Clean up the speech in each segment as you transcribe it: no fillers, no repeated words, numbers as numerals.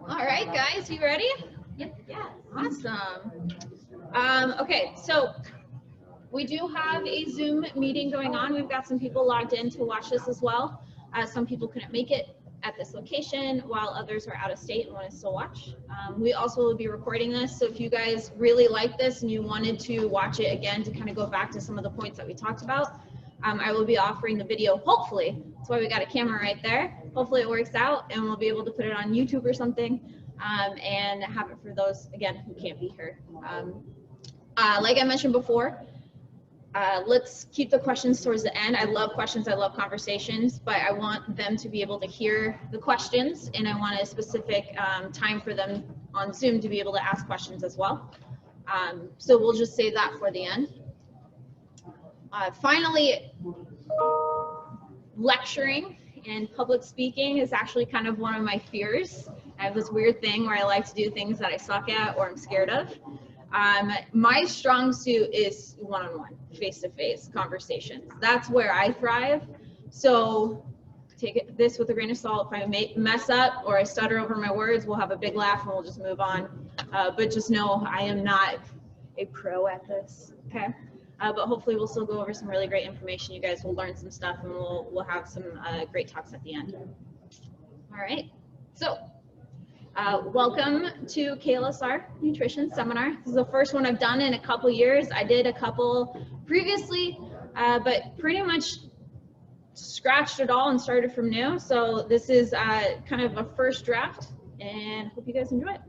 All right, guys, you ready? Yep. Yeah. Awesome. Okay, so we do have a Zoom meeting going on. We've got some people logged in to watch this as well. Some people couldn't make it at this location while others are out of state and want to still watch. We also will be recording this, so if you guys really like this and you wanted to watch it again to kind of go back to some of the points that we talked about, I will be offering the video, hopefully. That's why we got a camera right there. Hopefully it works out and we'll be able to put it on YouTube or something and have it for those, again, who can't be here. Like I mentioned before, let's keep the questions towards the end. I love questions, I love conversations, but I want them to be able to hear the questions, and I want a specific time for them on Zoom to be able to ask questions as well. So we'll just save that for the end. Finally, lecturing and public speaking is actually kind of one of my fears. I have this weird thing where I like to do things that I suck at or I'm scared of. My strong suit is one-on-one, face-to-face conversations. That's where I thrive. So take this with a grain of salt. If I mess up or I stutter over my words, we'll have a big laugh and we'll just move on. But just know I am not a pro at this, okay? But hopefully we'll still go over some really great information. You guys will learn some stuff and we'll have some great talks at the end. All right, so welcome to Klsr Nutrition Seminar. This is the first one I've done in a couple years. I did a couple previously, but pretty much scratched it all and started from new. So this is kind of a first draft and hope you guys enjoy it.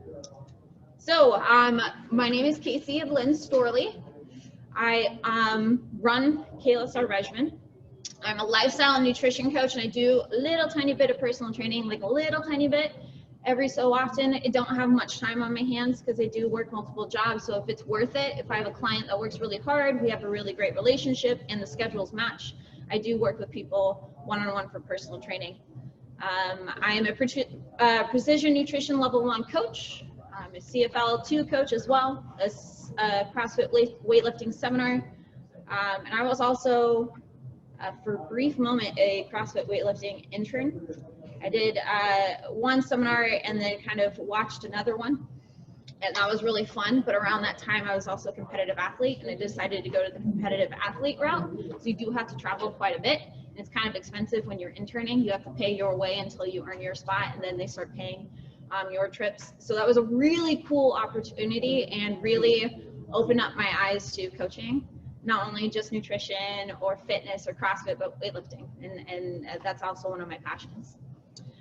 So my name is Casey of Lynn Storley. I run Klsr Regimen. I'm a lifestyle and nutrition coach, and I do a little tiny bit of personal training, like a little tiny bit every so often. I don't have much time on my hands because I do work multiple jobs. So if it's worth it, if I have a client that works really hard, we have a really great relationship and the schedules match, I do work with people one-on-one for personal training. I am a precision nutrition level 1 coach. I'm a CFL2 coach as well, a CrossFit weightlifting seminar. And I was also, for a brief moment, a CrossFit weightlifting intern. I did one seminar and then kind of watched another one. And that was really fun. But around that time, I was also a competitive athlete, and I decided to go to the competitive athlete route. So you do have to travel quite a bit. And it's kind of expensive when you're interning. You have to pay your way until you earn your spot, and then they start paying your trips. So that was a really cool opportunity and really opened up my eyes to coaching, not only just nutrition or fitness or CrossFit, but weightlifting. And that's also one of my passions.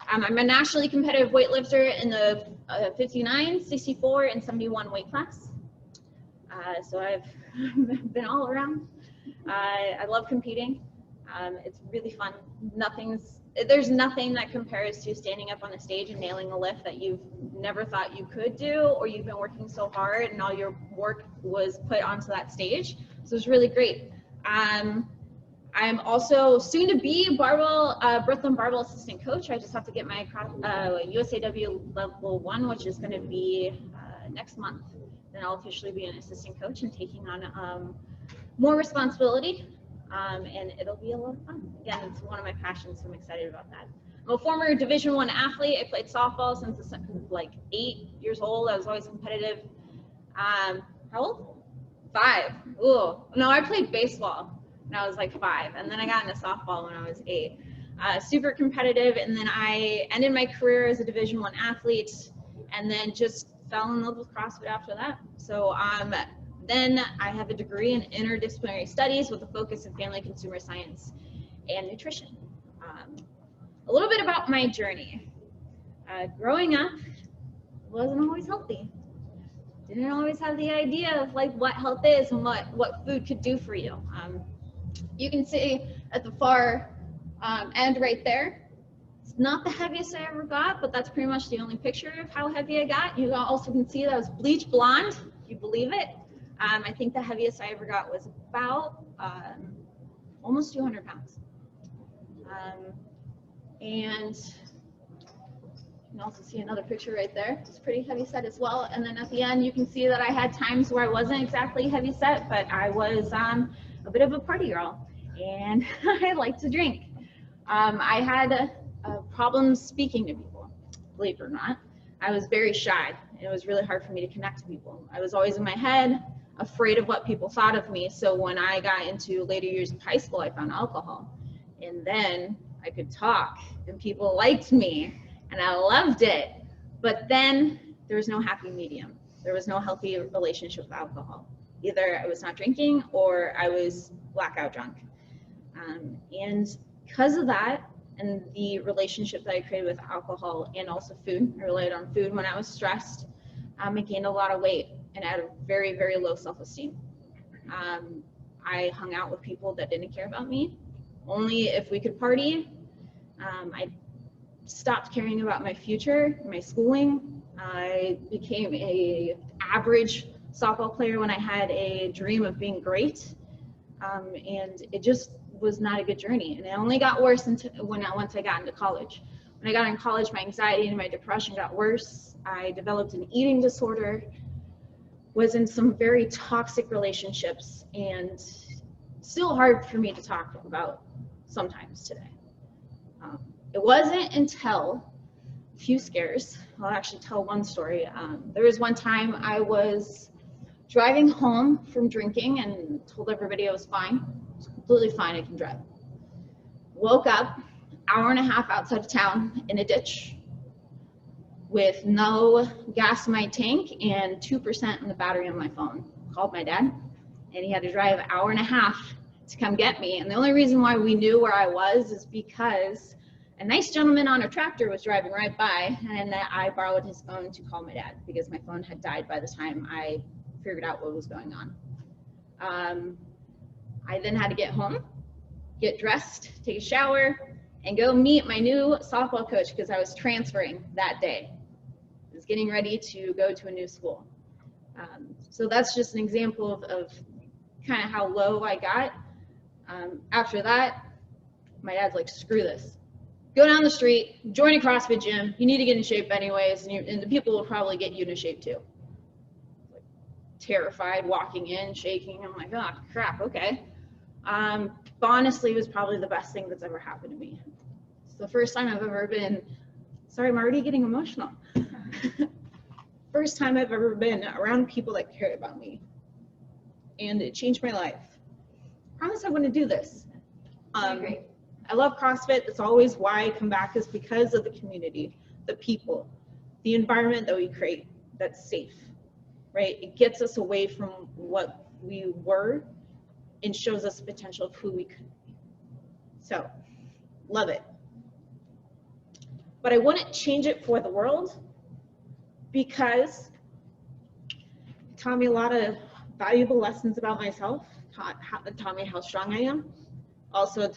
I'm a nationally competitive weightlifter in the 59, 64, and 71 weight class. So I've been all around. I love competing. It's really fun. There's nothing that compares to standing up on the stage and nailing a lift that you've never thought you could do, or you've been working so hard and all your work was put onto that stage. So it's really great. I'm also soon to be Brooklyn Barbell assistant coach. I just have to get my USAW level 1, which is going to be next month. Then I'll officially be an assistant coach and taking on more responsibility. And it'll be a lot of fun. Again, it's one of my passions, so I'm excited about that. I'm a former Division I athlete. I played softball since like 8 years old. I was always competitive. How old? 5. Ooh, no, I played baseball when I was like 5, and then I got into softball when I was 8. Super competitive, and then I ended my career as a Division I athlete, and then just fell in love with CrossFit after that. So then I have a degree in interdisciplinary studies with a focus in family consumer science and nutrition. A little bit about my journey. Growing up, wasn't always healthy. Didn't always have the idea of like what health is and what food could do for you. You can see at the far end right there, it's not the heaviest I ever got, but that's pretty much the only picture of how heavy I got. You also can see that I was bleach blonde, if you believe it. I think the heaviest I ever got was about almost 200 pounds. And you can also see another picture right there. It's pretty heavy set as well. And then at the end, you can see that I had times where I wasn't exactly heavy set, but I was a bit of a party girl, and I like to drink. I had problems speaking to people, believe it or not. I was very shy. It was really hard for me to connect to people. I was always in my head, afraid of what people thought of me. So when I got into later years of high school, I found alcohol. And then I could talk and people liked me and I loved it. But then there was no happy medium. There was no healthy relationship with alcohol. Either I was not drinking or I was blackout drunk. And because of that and the relationship that I created with alcohol and also food, I relied on food when I was stressed, I gained a lot of weight and I had a very, very low self-esteem. I hung out with people that didn't care about me, only if we could party. I stopped caring about my future, my schooling. I became an average softball player when I had a dream of being great. And it just was not a good journey. And it only got worse once I got into college. When I got in college, my anxiety and my depression got worse. I developed an eating disorder, was in some very toxic relationships, and still hard for me to talk about sometimes today. It wasn't until a few scares, I'll actually tell one story. There was one time I was driving home from drinking and told everybody I was fine. I was completely fine, I can drive. Woke up, hour and a half outside of town in a ditch with no gas in my tank and 2% in the battery on my phone. Called my dad, and he had to drive an hour and a half to come get me. And the only reason why we knew where I was is because a nice gentleman on a tractor was driving right by, and I borrowed his phone to call my dad because my phone had died by the time I figured out what was going on. I then had to get home, get dressed, take a shower, and go meet my new softball coach because I was transferring that day. I was getting ready to go to a new school. So that's just an example of kind of how low I got. After that, my dad's like, screw this. Go down the street, join a CrossFit gym. You need to get in shape anyways, and the people will probably get you into shape too. Like, terrified, walking in, shaking. I'm like, oh, crap, okay. But honestly, it was probably the best thing that's ever happened to me. It's the first time I've ever been, sorry, I'm already getting emotional. First time I've ever been around people that cared about me. And it changed my life. I promise I want to do this. I love CrossFit. That's always why I come back, is because of the community, the people, the environment that we create that's safe, right? It gets us away from what we were and shows us the potential of who we could be. So, love it. But I wouldn't change it for the world because it taught me a lot of valuable lessons about myself, taught me how strong I am. Also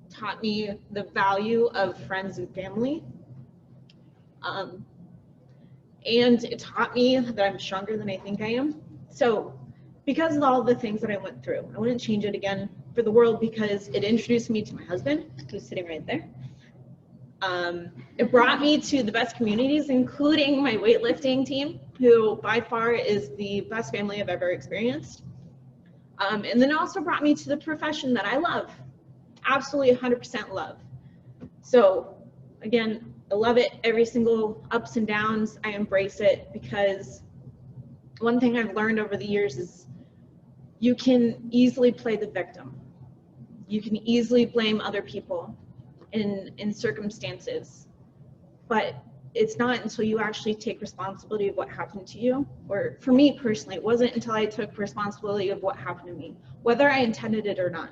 taught me the value of friends and family. And it taught me that I'm stronger than I think I am. So because of all the things that I went through, I wouldn't change it again for the world because it introduced me to my husband, who's sitting right there. It brought me to the best communities, including my weightlifting team, who by far is the best family I've ever experienced. And then also brought me to the profession that I love. Absolutely 100% love. So again, I love it. Every single ups and downs, I embrace it, because one thing I've learned over the years is you can easily play the victim. You can easily blame other people in circumstances, but it's not until you actually take responsibility of what happened to you. Or for me personally, it wasn't until I took responsibility of what happened to me, whether I intended it or not,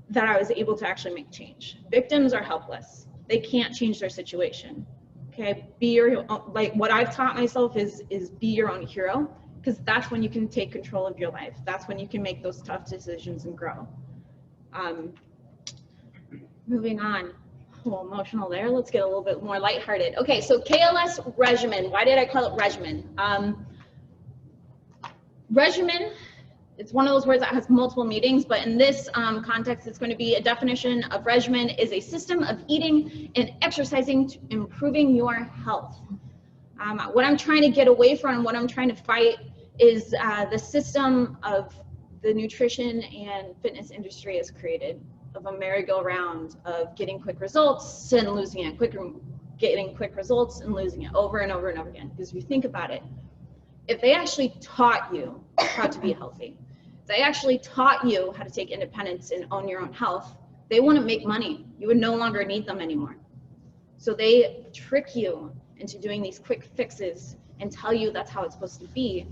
that I was able to actually make change. Victims are helpless. They can't change their situation. Okay, be your, like what I've taught myself is be your own hero, because that's when you can take control of your life. That's when you can make those tough decisions and grow. Moving on, a little emotional there. Let's get a little bit more lighthearted. Okay, so KLS regimen. Why did I call it regimen? Regimen, it's one of those words that has multiple meanings, but in this context, it's going to be a definition of regimen is a system of eating and exercising to improving your health. What I'm trying to get away from, what I'm trying to fight, is the system of the nutrition and fitness industry has created, of a merry-go-round of getting quick results and losing it quicker getting quick results and losing it over and over and over again. Because if you think about it, if they actually taught you how to be healthy, if they actually taught you how to take independence and own your own health, they wouldn't make money. You would no longer need them anymore. So they trick you into doing these quick fixes and tell you that's how it's supposed to be.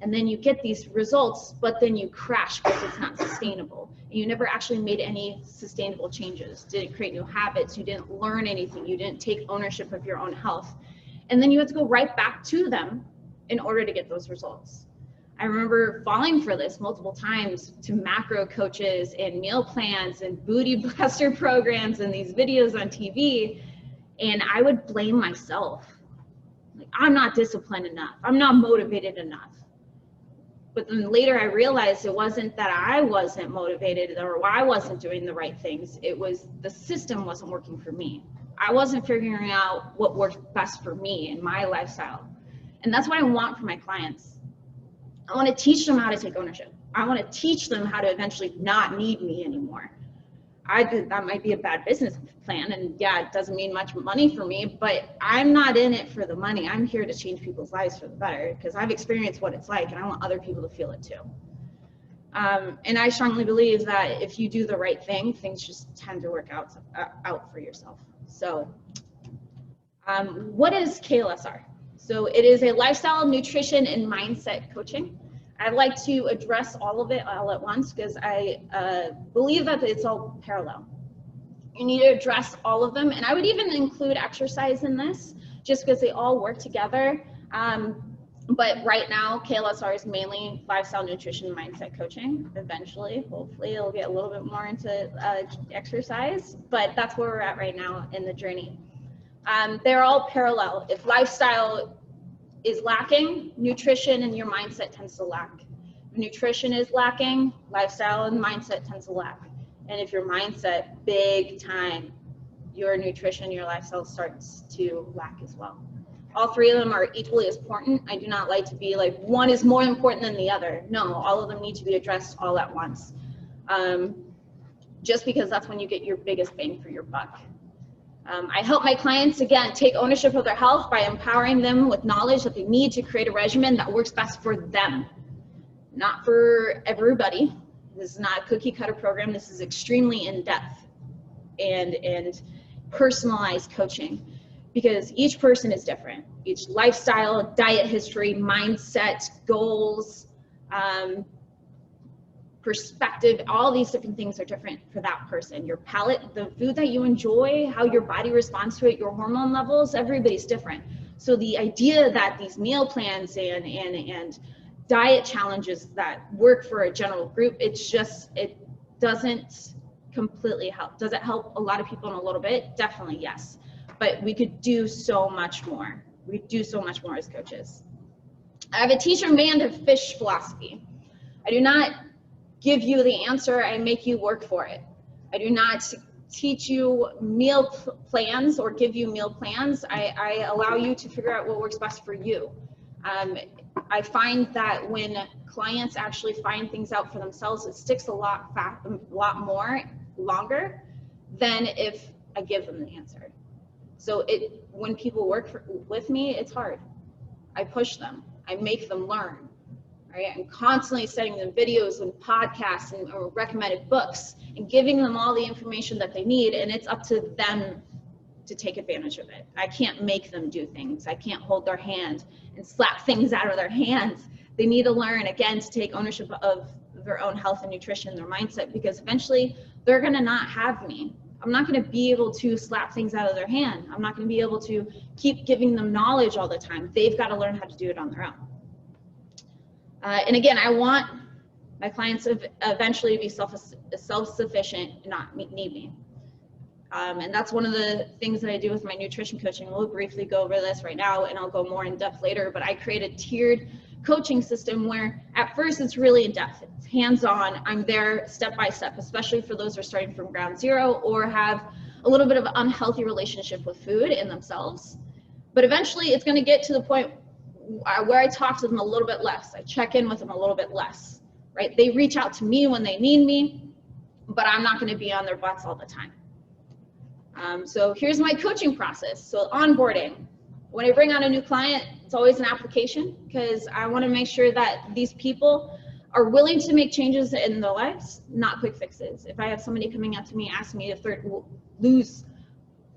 And then you get these results, but then you crash because it's not sustainable. And you never actually made any sustainable changes, didn't create new habits, you didn't learn anything, you didn't take ownership of your own health. And then you have to go right back to them in order to get those results. I remember falling for this multiple times to macro coaches and meal plans and booty blaster programs and these videos on TV. And I would blame myself. Like, I'm not disciplined enough. I'm not motivated enough. But then later I realized it wasn't that I wasn't motivated or I wasn't doing the right things. It was the system wasn't working for me. I wasn't figuring out what worked best for me and my lifestyle. And that's what I want for my clients. I want to teach them how to take ownership. I want to teach them how to eventually not need me anymore. That might be a bad business plan, and yeah, it doesn't mean much money for me, but I'm not in it for the money. I'm here to change people's lives for the better, because I've experienced what it's like, and I want other people to feel it too. And I strongly believe that if you do the right thing, things just tend to work out for yourself. So what is KLSR? So it is a lifestyle, nutrition, and mindset coaching. I'd like to address all of it all at once because I believe that it's all parallel. You need to address all of them, and I would even include exercise in this just because they all work together. But right now, KLSR is mainly lifestyle, nutrition, mindset coaching. Eventually, hopefully, it'll get a little bit more into exercise, but that's where we're at right now in the journey. They're all parallel. If lifestyle is lacking, nutrition and your mindset tends to lack. If nutrition is lacking, lifestyle and mindset tends to lack. And if your mindset, big time, your nutrition, your lifestyle starts to lack as well. All three of them are equally as important. I do not like to be like, one is more important than the other. No, all of them need to be addressed all at once. Just because that's when you get your biggest bang for your buck. I help my clients, again, take ownership of their health by empowering them with knowledge that they need to create a regimen that works best for them, not for everybody. This is not a cookie cutter program. This is extremely in-depth and personalized coaching because each person is different. Each lifestyle, diet history, mindset, goals, perspective, all these different things are different for that person. Your palate, the food that you enjoy, how your body responds to it, your hormone levels, everybody's different. So the idea that these meal plans and diet challenges that work for a general group, it doesn't completely help. Does it help a lot of people in a little bit? Definitely, yes. But we could do so much more. We do so much more as coaches. I have a teach and man to fish philosophy. I do not give you the answer, I make you work for it. I do not teach you meal plans or give you meal plans. I allow you to figure out what works best for you. I find that when clients actually find things out for themselves, it sticks a lot longer than if I give them the answer. So when people work with me, it's hard. I push them, I make them learn. Right? I'm constantly sending them videos and podcasts and or recommended books and giving them all the information that they need, and it's up to them to take advantage of it. I can't make them do things. I can't hold their hand and slap things out of their hands. They need to learn, again, to take ownership of their own health and nutrition, their mindset, because eventually they're gonna not have me. I'm not gonna be able to slap things out of their hand. I'm not gonna be able to keep giving them knowledge all the time. They've got to learn how to do it on their own. And again, I want my clients to eventually be self-sufficient and not need me. And that's one of the things that I do with my nutrition coaching. We'll briefly go over this right now, and I'll go more in depth later, but I create a tiered coaching system where at first it's really in depth. It's hands-on. I'm there step by step, especially for those who are starting from ground zero or have a little bit of an unhealthy relationship with food in themselves. But eventually it's going to get to the point where I talk to them a little bit less. I check in with them a little bit less, right? They reach out to me when they need me, but I'm not going to be on their butts all the time. So here's my coaching process. So onboarding. When I bring on a new client, it's always an application because I want to make sure that these people are willing to make changes in their lives, not quick fixes. If I have somebody coming up to me asking me to lose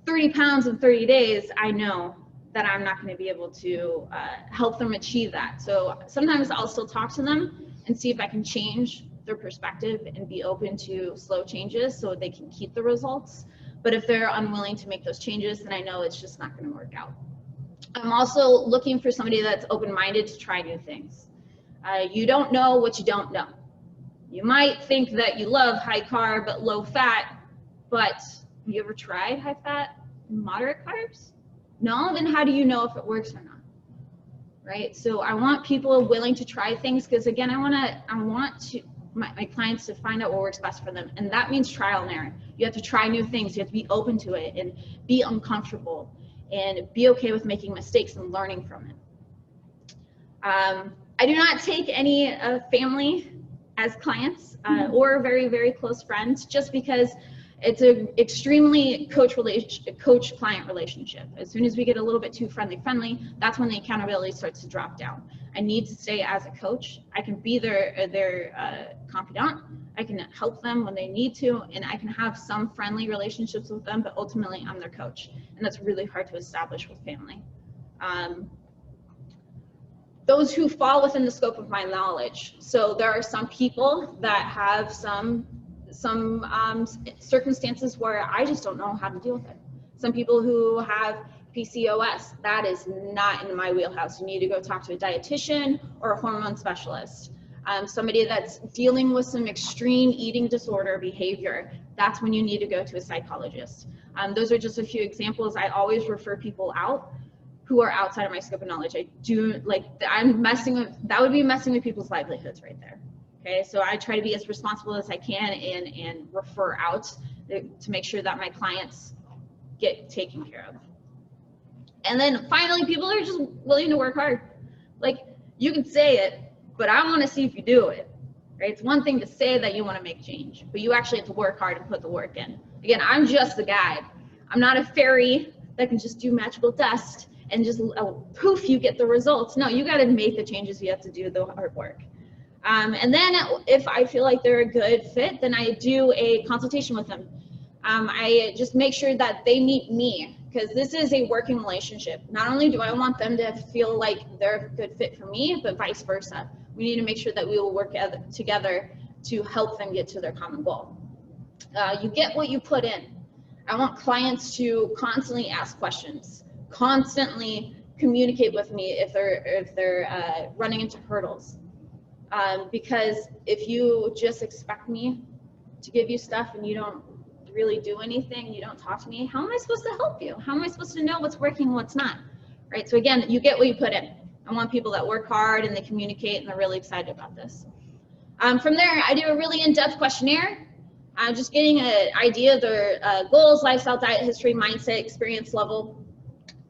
30 pounds in 30 days, I know that I'm not going to be able to help them achieve that. So sometimes I'll still talk to them and see if I can change their perspective and be open to slow changes so they can keep the results. But if they're unwilling to make those changes, then I know it's just not going to work out. I'm also looking for somebody that's open-minded to try new things. You don't know what you don't know. You might think that you love high carb but low fat, but have you ever tried high fat and moderate carbs? No? Then how do you know if it works or not? Right? So I want people willing to try things because again, I want my clients to find out what works best for them. And that means trial and error. You have to try new things. You have to be open to it and be uncomfortable and be okay with making mistakes and learning from it. I do not take any family as clients or very, very close friends just because it's an extremely coach-client relationship. As soon as we get a little bit too friendly, that's when the accountability starts to drop down. I need to stay as a coach. I can be their confidant. I can help them when they need to, and I can have some friendly relationships with them, but ultimately I'm their coach. And that's really hard to establish with family. Those who fall within the scope of my knowledge. So there are some people that have some circumstances where I just don't know how to deal with it. Some people who have PCOS, that is not in my wheelhouse. You need to go talk to a dietitian or a hormone specialist. Somebody that's dealing with some extreme eating disorder behavior, that's when you need to go to a psychologist. Those are just a few examples. I always refer people out who are outside of my scope of knowledge. I do, like, I'm messing with, that would be messing with people's livelihoods right there. Okay, so I try to be as responsible as I can and refer out to make sure that my clients get taken care of. And then finally, people are just willing to work hard. Like, you can say it, but I want to see if you do it, right? It's one thing to say that you want to make change, but you actually have to work hard and put the work in. Again, I'm just the guide. I'm not a fairy that can just do magical dust and just poof, you get the results. No, you got to make the changes. You have to do the hard work. And then if I feel like they're a good fit, then I do a consultation with them. I just make sure that they meet me because this is a working relationship. Not only do I want them to feel like they're a good fit for me, but vice versa. We need to make sure that we will work together to help them get to their common goal. You get what you put in. I want clients to constantly ask questions, constantly communicate with me if they're running into hurdles. Because if you just expect me to give you stuff and you don't really do anything, you don't talk to me, how am I supposed to help you? How am I supposed to know what's working and what's not? Right? So again, you get what you put in. I want people that work hard and they communicate and they're really excited about this. From there, I do a really in-depth questionnaire. I'm just getting an idea of their goals, lifestyle, diet history, mindset, experience level.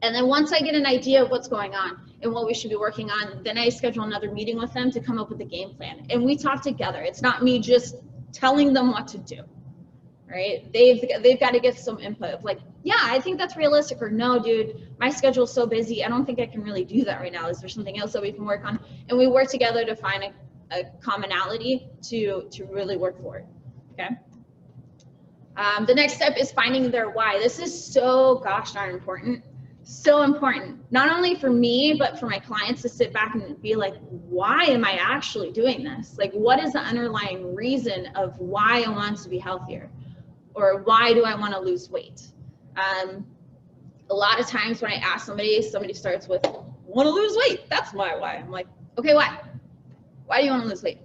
And then once I get an idea of what's going on and what we should be working on, then I schedule another meeting with them to come up with a game plan. And we talk together. It's not me just telling them what to do, right? They've got to get some input of like, yeah, I think that's realistic, or no, dude, my schedule's so busy, I don't think I can really do that right now. Is there something else that we can work on? And we work together to find a commonality to really work for it, okay? The next step is finding their why. This is so gosh darn important. So important, not only for me, but for my clients to sit back and be like, why am I actually doing this? Like, what is the underlying reason of why I want to be healthier? Or why do I want to lose weight? A lot of times when I ask somebody starts with, want to lose weight. That's my why. I'm like, okay, why? Why do you want to lose weight?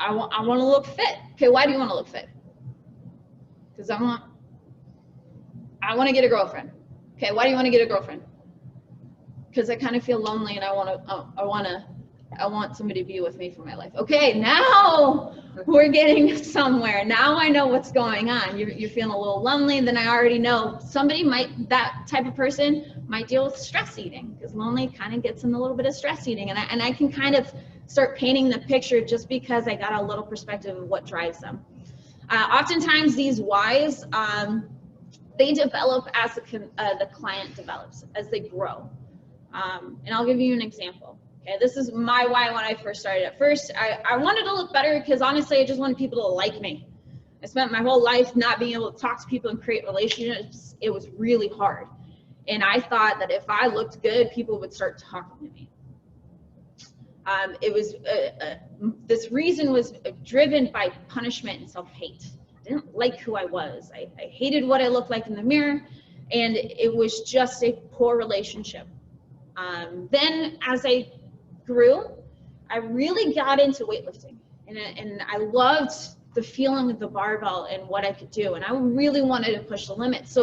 I want to look fit. Okay, why do you want to look fit? Because I want to get a girlfriend. Okay, why do you want to get a girlfriend? Because I kind of feel lonely and I want somebody to be with me for my life. Okay, now we're getting somewhere. Now I know what's going on. You're feeling a little lonely, then I already know that type of person might deal with stress eating, because lonely kind of gets in a little bit of stress eating. And I can kind of start painting the picture just because I got a little perspective of what drives them. Oftentimes these whys, they develop as the client develops, as they grow. And I'll give you an example. Okay, this is my why when I first started. At first, I wanted to look better because honestly, I just wanted people to like me. I spent my whole life not being able to talk to people and create relationships. It was really hard. And I thought that if I looked good, people would start talking to me. This reason was driven by punishment and self-hate. I didn't like who I was. I hated what I looked like in the mirror, and it was just a poor relationship. Then as I grew, I really got into weightlifting, and I loved the feeling of the barbell and what I could do, and I really wanted to push the limits. So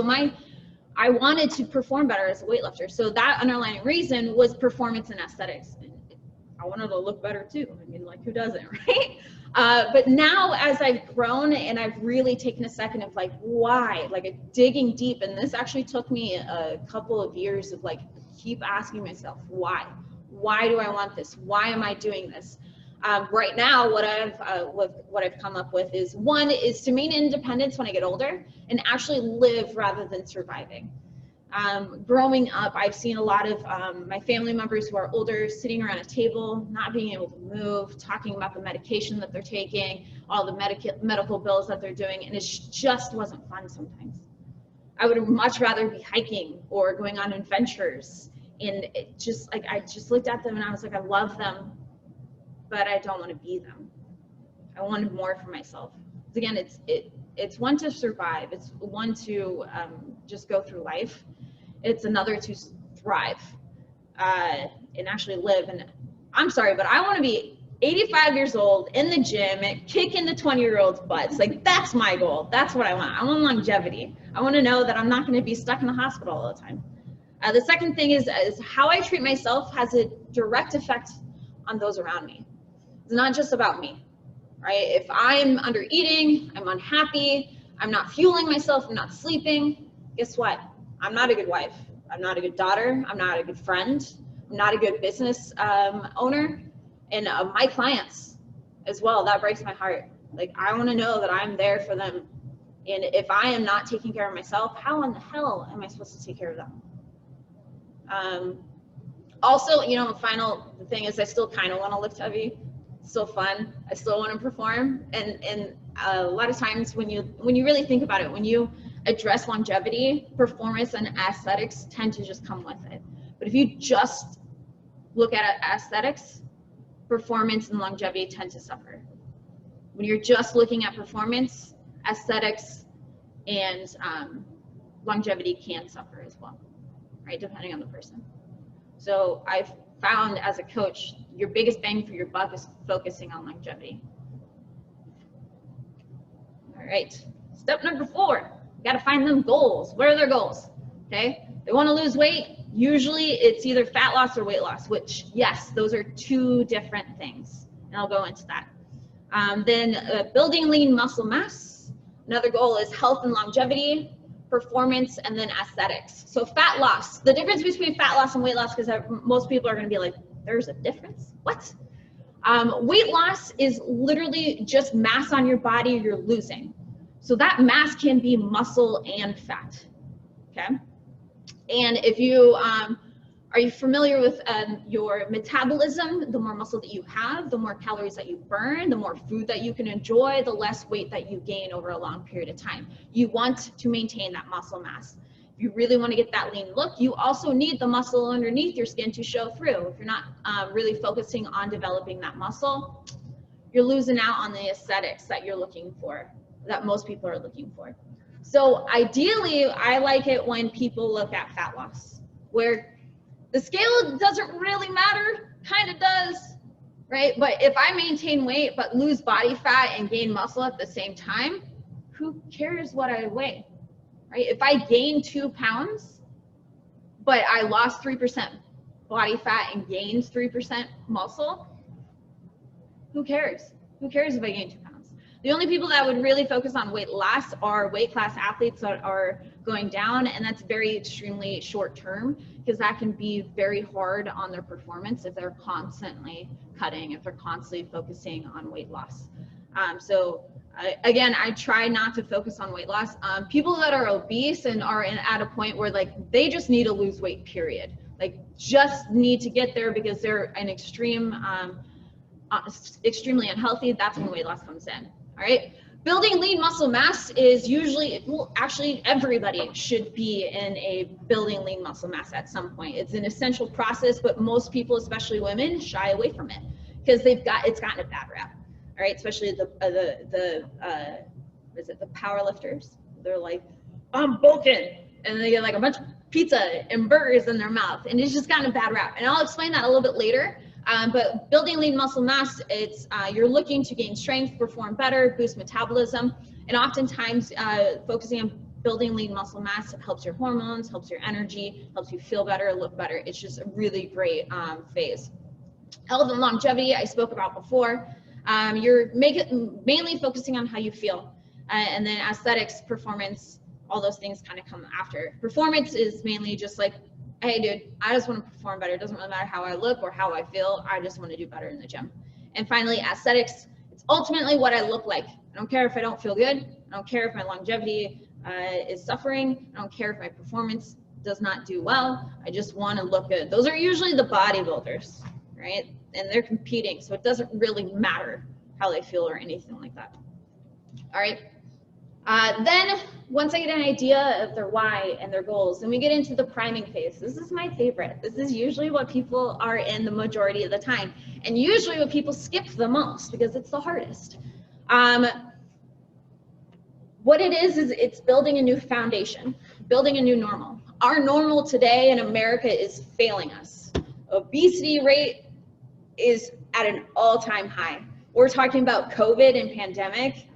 I wanted to perform better as a weightlifter. So that underlying reason was performance and aesthetics. I wanted to look better too. I mean, like, who doesn't, right? But now as I've grown and I've really taken a second of like, why, like digging deep. And this actually took me a couple of years of like, keep asking myself, why do I want this? Why am I doing this? Right now, what I've come up with is, one is to maintain independence when I get older and actually live rather than surviving. Growing up, I've seen a lot of my family members who are older sitting around a table, not being able to move, talking about the medication that they're taking, all the medical bills that they're doing, and it just wasn't fun sometimes. I would much rather be hiking or going on adventures, and it just like, I just looked at them and I was like, I love them, but I don't want to be them. I wanted more for myself. Again, it's one to survive. It's one to just go through life. It's another to thrive and actually live. And I'm sorry, but I want to be 85 years old in the gym and kicking the 20-year-olds' butts. Like, that's my goal. That's what I want. I want longevity. I want to know that I'm not going to be stuck in the hospital all the time. The second thing is how I treat myself has a direct effect on those around me. It's not just about me, right? If I'm under eating, I'm unhappy, I'm not fueling myself, I'm not sleeping, guess what? I'm not a good wife. I'm not a good daughter. I'm not a good friend. I'm not a good business owner. And my clients as well, that breaks my heart. Like, I want to know that I'm there for them. And if I am not taking care of myself, how in the hell am I supposed to take care of them? Also, you know, the thing is, I still kind of want to lift heavy. It's still fun. I still want to perform. And a lot of times when you really think about it, when you address longevity, performance and aesthetics tend to just come with it. But if you just look at aesthetics, performance and longevity tend to suffer. When you're just looking at performance, aesthetics and longevity can suffer as well, right? Depending on the person. So I've found as a coach, your biggest bang for your buck is focusing on longevity. All right, step number 4, you gotta find them goals. What are their goals? Okay, they wanna lose weight. Usually it's either fat loss or weight loss, which, yes, those are 2 different things. And I'll go into that. Then building lean muscle mass. Another goal is health and longevity, performance, and then aesthetics. So fat loss, the difference between fat loss and weight loss, because most people are gonna be like, there's a difference? What? Weight loss is literally just mass on your body you're losing. So that mass can be muscle and fat, okay? And if you, are you familiar with your metabolism? The more muscle that you have, the more calories that you burn, the more food that you can enjoy, the less weight that you gain over a long period of time. You want to maintain that muscle mass. If you really want to get that lean look, you also need the muscle underneath your skin to show through. If you're not really focusing on developing that muscle, you're losing out on the aesthetics that you're looking for, that most people are looking for. So ideally, I like it when people look at fat loss, where the scale doesn't really matter, kind of does, right? But if I maintain weight but lose body fat and gain muscle at the same time, who cares what I weigh, right? If I gain 2 pounds, but I lost 3% body fat and gained 3% muscle, who cares? Who cares if I gain 2 pounds? The only people that would really focus on weight loss are weight class athletes that are going down, and that's very extremely short term, because that can be very hard on their performance if they're constantly cutting, if they're constantly focusing on weight loss. Again, I try not to focus on weight loss. People that are obese and are at a point where like they just need to lose weight, period. Like just need to get there because they're an extremely unhealthy. That's when weight loss comes in. All right. Building lean muscle mass is usually, well, actually everybody should be in a building lean muscle mass at some point. It's an essential process, but most people, especially women, shy away from it because it's gotten a bad rap. All right, especially the power lifters. They're like, I'm bulking, and they get like a bunch of pizza and burgers in their mouth, and it's just gotten a bad rap. And I'll explain that a little bit later. But building lean muscle mass, it's you're looking to gain strength, perform better, boost metabolism, and oftentimes focusing on building lean muscle mass helps your hormones, helps your energy, helps you feel better, look better. It's just a really great phase. Health and longevity, I spoke about before. You're mainly focusing on how you feel, and then aesthetics, performance, all those things kind of come after. Performance is mainly just like, hey dude, I just want to perform better. It doesn't really matter how I look or how I feel. I just want to do better in the gym. And finally, aesthetics, it's ultimately what I look like. I don't care if I don't feel good. I don't care if my longevity is suffering. I don't care if my performance does not do well. I just want to look good. Those are usually the bodybuilders, right? And they're competing, so it doesn't really matter how they feel or anything like that. All right. Then once I get an idea of their why and their goals, then we get into the priming phase. This is my favorite. This is usually what people are in the majority of the time, and usually what people skip the most because it's the hardest. What it is it's building a new foundation, building a new normal. Our normal today in America is failing us. Obesity rate is at an all-time high. We're talking about COVID and pandemic.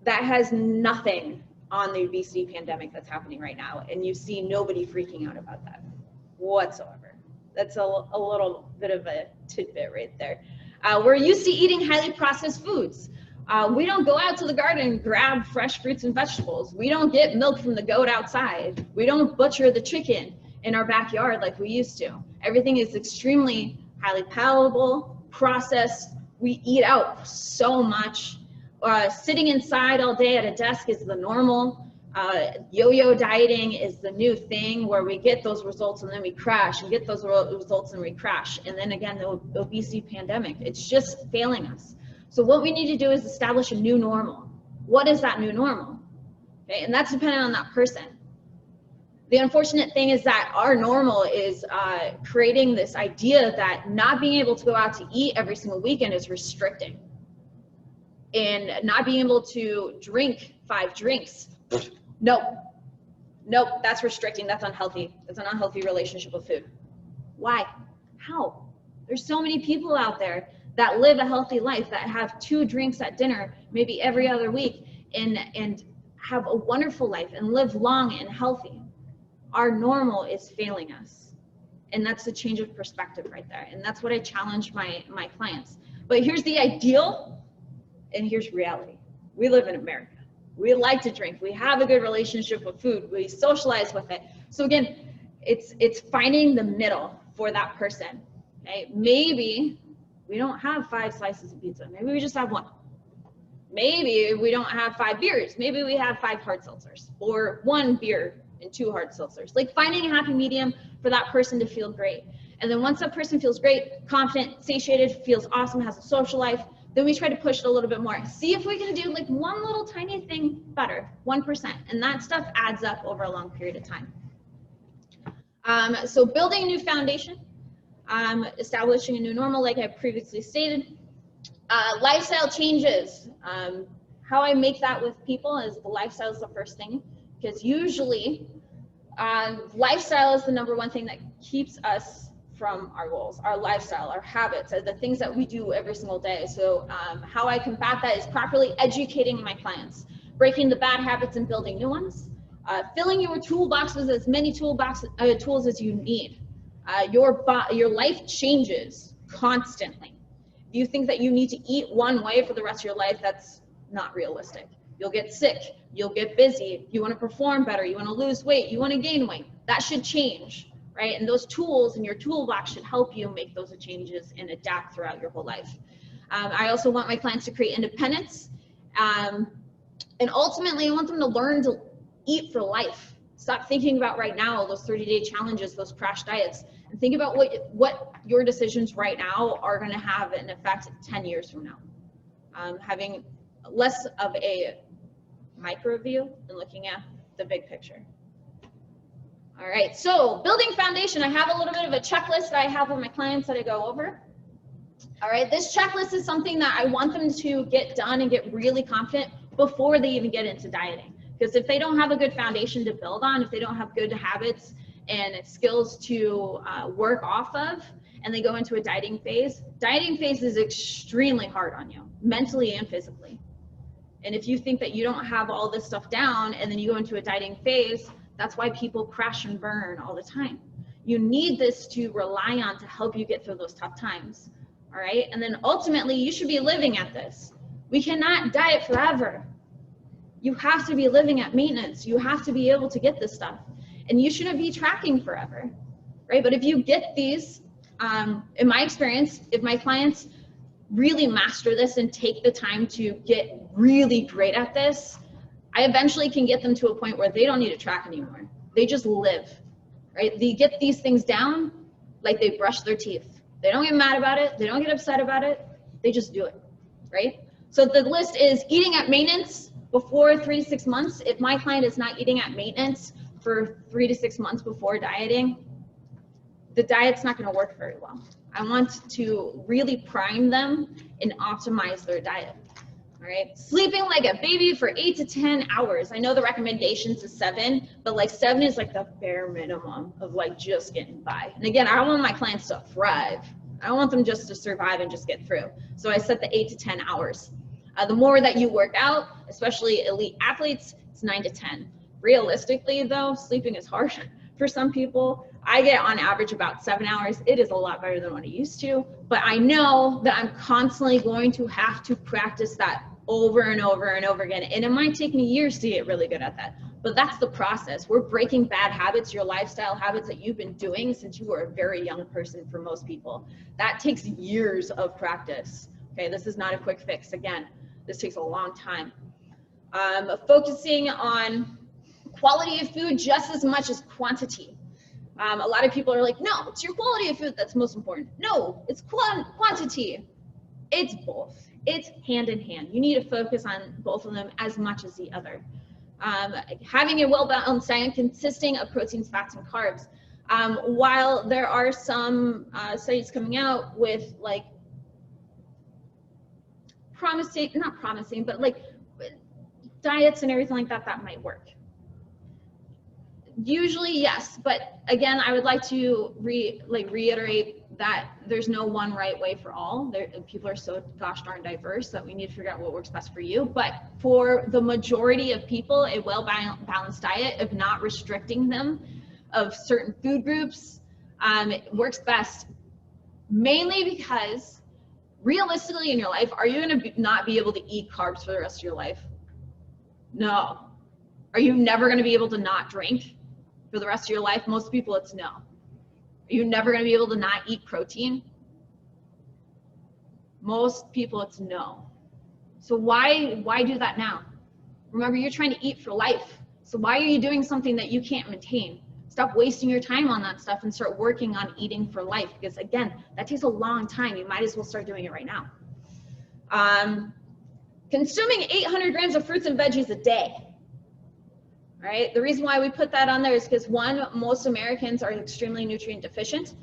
That has nothing on the obesity pandemic that's happening right now, and you see nobody freaking out about that whatsoever. That's a little bit of a tidbit right there. We're used to eating highly processed foods. We don't go out to the garden and grab fresh fruits and vegetables. We don't get milk from the goat outside. We don't butcher the chicken in our backyard like we used to. Everything is extremely highly palatable, processed. We eat out so much. Sitting inside all day at a desk is the normal. Yo-yo dieting is the new thing where we get those results and then we crash, and get those results and we crash. And then again, the obesity pandemic, it's just failing us. So what we need to do is establish a new normal. What is that new normal? Okay, and that's dependent on that person. The unfortunate thing is that our normal is creating this idea that not being able to go out to eat every single weekend is restricting. And not being able to drink 5 drinks. Nope, that's restricting. That's unhealthy. That's an unhealthy relationship with food. Why? How? There's so many people out there that live a healthy life, that have 2 drinks at dinner, maybe every other week, and have a wonderful life and live long and healthy. Our normal is failing us. And that's the change of perspective right there. And that's what I challenge my clients. But here's the ideal. And here's reality. We live in America. We like to drink. We have a good relationship with food. We socialize with it. So again, it's finding the middle for that person. Okay? Maybe we don't have 5 slices of pizza. Maybe we just have 1. Maybe we don't have 5 beers. Maybe we have 5 hard seltzers, or 1 beer and 2 hard seltzers. Like finding a happy medium for that person to feel great. And then once that person feels great, confident, satiated, feels awesome, has a social life, then we try to push it a little bit more. See if we can do like 1 little tiny thing better, 1%. And that stuff adds up over a long period of time. So building a new foundation, establishing a new normal, like I previously stated. Lifestyle changes. How I make that with people is the lifestyle is the first thing, because usually lifestyle is the #1 thing that keeps us from our goals. Our lifestyle, our habits, are the things that we do every single day. So how I combat that is properly educating my clients, breaking the bad habits and building new ones, filling your toolbox with as many tools as you need. Your life changes constantly. If you think that you need to eat one way for the rest of your life, that's not realistic. You'll get sick, you'll get busy, you want to perform better, you want to lose weight, you want to gain weight. That should change. Right? And those tools in your toolbox should help you make those changes and adapt throughout your whole life. I also want my clients to create independence. And ultimately, I want them to learn to eat for life. Stop thinking about right now, those 30-day challenges, those crash diets, and think about what your decisions right now are going to have an effect 10 years from now. Having less of a micro view and looking at the big picture. All right, so building foundation. I have a little bit of a checklist that I have with my clients that I go over. All right, this checklist is something that I want them to get done and get really confident before they even get into dieting. Because if they don't have a good foundation to build on, if they don't have good habits and skills to work off of, and they go into a dieting phase is extremely hard on you, mentally and physically. And if you think that you don't have all this stuff down and then you go into a dieting phase, that's why people crash and burn all the time. You need this to rely on to help you get through those tough times. All right, and then ultimately you should be living at this. We cannot diet forever. You have to be living at maintenance. You have to be able to get this stuff, and you shouldn't be tracking forever, right? But if you get these, in my experience, if my clients really master this and take the time to get really great at this, I eventually can get them to a point where they don't need to track anymore. They just live, right? They get these things down like they brush their teeth. They don't get mad about it. They don't get upset about it. They just do it, right? So the list is eating at maintenance before 3 to 6 months. If my client is not eating at maintenance for 3 to 6 months before dieting, the diet's not going to work very well. I want to really prime them and optimize their diet. All right, sleeping like a baby for 8 to 10 hours. I know the recommendations is 7, but like 7 is like the bare minimum of like just getting by. And again, I want my clients to thrive. I don't want them just to survive and just get through. So I set the 8 to 10 hours. The more that you work out, especially elite athletes, it's 9 to 10. Realistically though, sleeping is hard for some people. I get on average about 7 hours. It is a lot better than what I used to, but I know that I'm constantly going to have to practice that over and over and over again. And it might take me years to get really good at that, but that's the process. We're breaking bad habits, your lifestyle habits that you've been doing since you were a very young person for most people. That takes years of practice. Okay, this is not a quick fix. Again, this takes a long time. Focusing on quality of food just as much as quantity. A lot of people are like, no, it's your quality of food that's most important. No, it's quantity. It's both. It's hand in hand. You need to focus on both of them as much as the other. Having a well-balanced diet consisting of proteins, fats, and carbs. While there are some studies coming out with like not promising, but like diets and everything like that, that might work. Usually, yes, but again, I would like to reiterate that there's no one right way for all. People are so gosh darn diverse that we need to figure out what works best for you. But for the majority of people, a well-balanced diet of not restricting them of certain food groups it works best, mainly because realistically in your life, are you going to not be able to eat carbs for the rest of your life? No. Are you never going to be able to not drink for the rest of your life? Most people, it's no. Are you never going to be able to not eat protein? Most people, it's no. So why do that now? Remember, you're trying to eat for life. So why are you doing something that you can't maintain? Stop wasting your time on that stuff and start working on eating for life. Because again, that takes a long time. You might as well start doing it right now. Consuming 800 grams of fruits and veggies a day. All right, the reason why we put that on there is because one, most Americans are extremely nutrient deficient.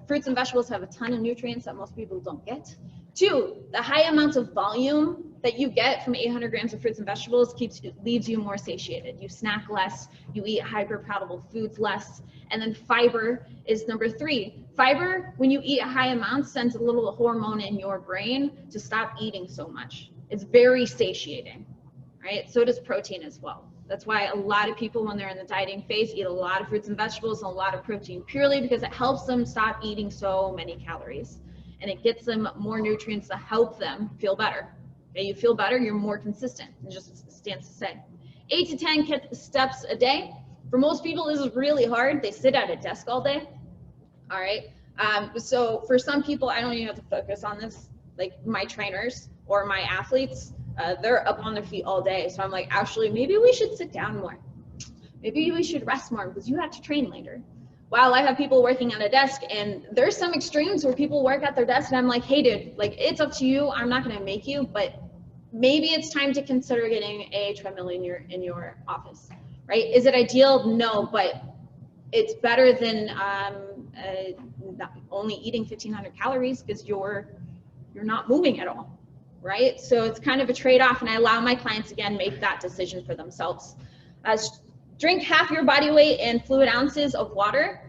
Fruits and vegetables have a ton of nutrients that most people don't get. 2, the high amounts of volume that you get from 800 grams of fruits and vegetables leaves you more satiated. You snack less, you eat hyper-palatable foods less. And then fiber is number 3. Fiber, when you eat high amounts, sends a little hormone in your brain to stop eating so much. It's very satiating, right? So does protein as well. That's why a lot of people, when they're in the dieting phase, eat a lot of fruits and vegetables and a lot of protein, purely because it helps them stop eating so many calories. And it gets them more nutrients to help them feel better. Okay, you feel better, you're more consistent. It just stands to say. 8 to 10 steps a day. For most people, this is really hard. They sit at a desk all day. All right. So for some people, I don't even have to focus on this. Like my trainers or my athletes, they're up on their feet all day. So I'm like, actually, maybe we should sit down more. Maybe we should rest more because you have to train later. While I have people working at a desk, and there's some extremes where people work at their desk and I'm like, hey dude, like it's up to you. I'm not gonna make you, but maybe it's time to consider getting a treadmill in your office, right? Is it ideal? No, but it's better than only eating 1,500 calories because you're not moving at all, right? So it's kind of a trade-off, and I allow my clients, again, make that decision for themselves. Drink half your body weight in fluid ounces of water.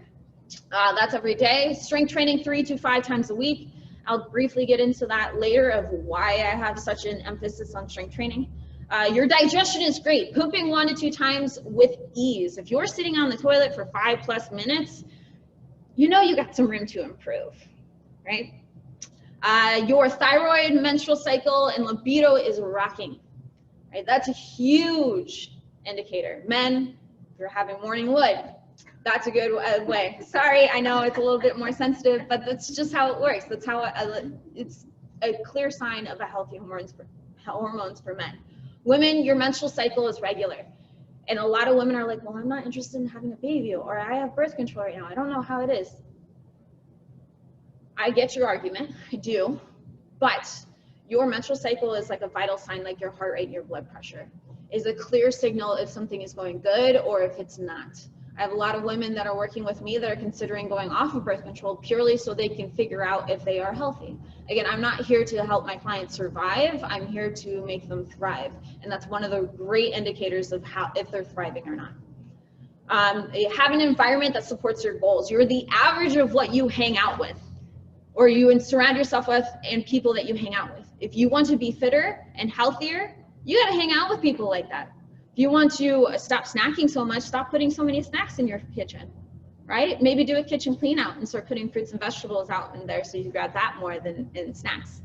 That's every day. Strength training 3 to 5 times a week. I'll briefly get into that later of why I have such an emphasis on strength training. Your digestion is great. Pooping 1 to 2 times with ease. If you're sitting on the toilet for 5+ minutes, you know you got some room to improve, right? Your thyroid, menstrual cycle, and libido is rocking, right? That's a huge indicator. Men, if you're having morning wood, that's a good way. Sorry, I know it's a little bit more sensitive, but that's just how it works. That's how it's a clear sign of a healthy hormones for men. Women, your menstrual cycle is regular. And a lot of women are like, well, I'm not interested in having a baby, or I have birth control right now. I don't know how it is. I get your argument, I do, but your menstrual cycle is like a vital sign, like your heart rate and your blood pressure is a clear signal if something is going good or if it's not. I have a lot of women that are working with me that are considering going off of birth control purely so they can figure out if they are healthy. Again, I'm not here to help my clients survive. I'm here to make them thrive. And that's one of the great indicators of if they're thriving or not. Have an environment that supports your goals. You're the average of what you hang out with, or you surround yourself with, and people that you hang out with. If you want to be fitter and healthier, you got to hang out with people like that. If you want to stop snacking so much, stop putting so many snacks in your kitchen, right? Maybe do a kitchen clean out and start putting fruits and vegetables out in there so you grab that more than in snacks.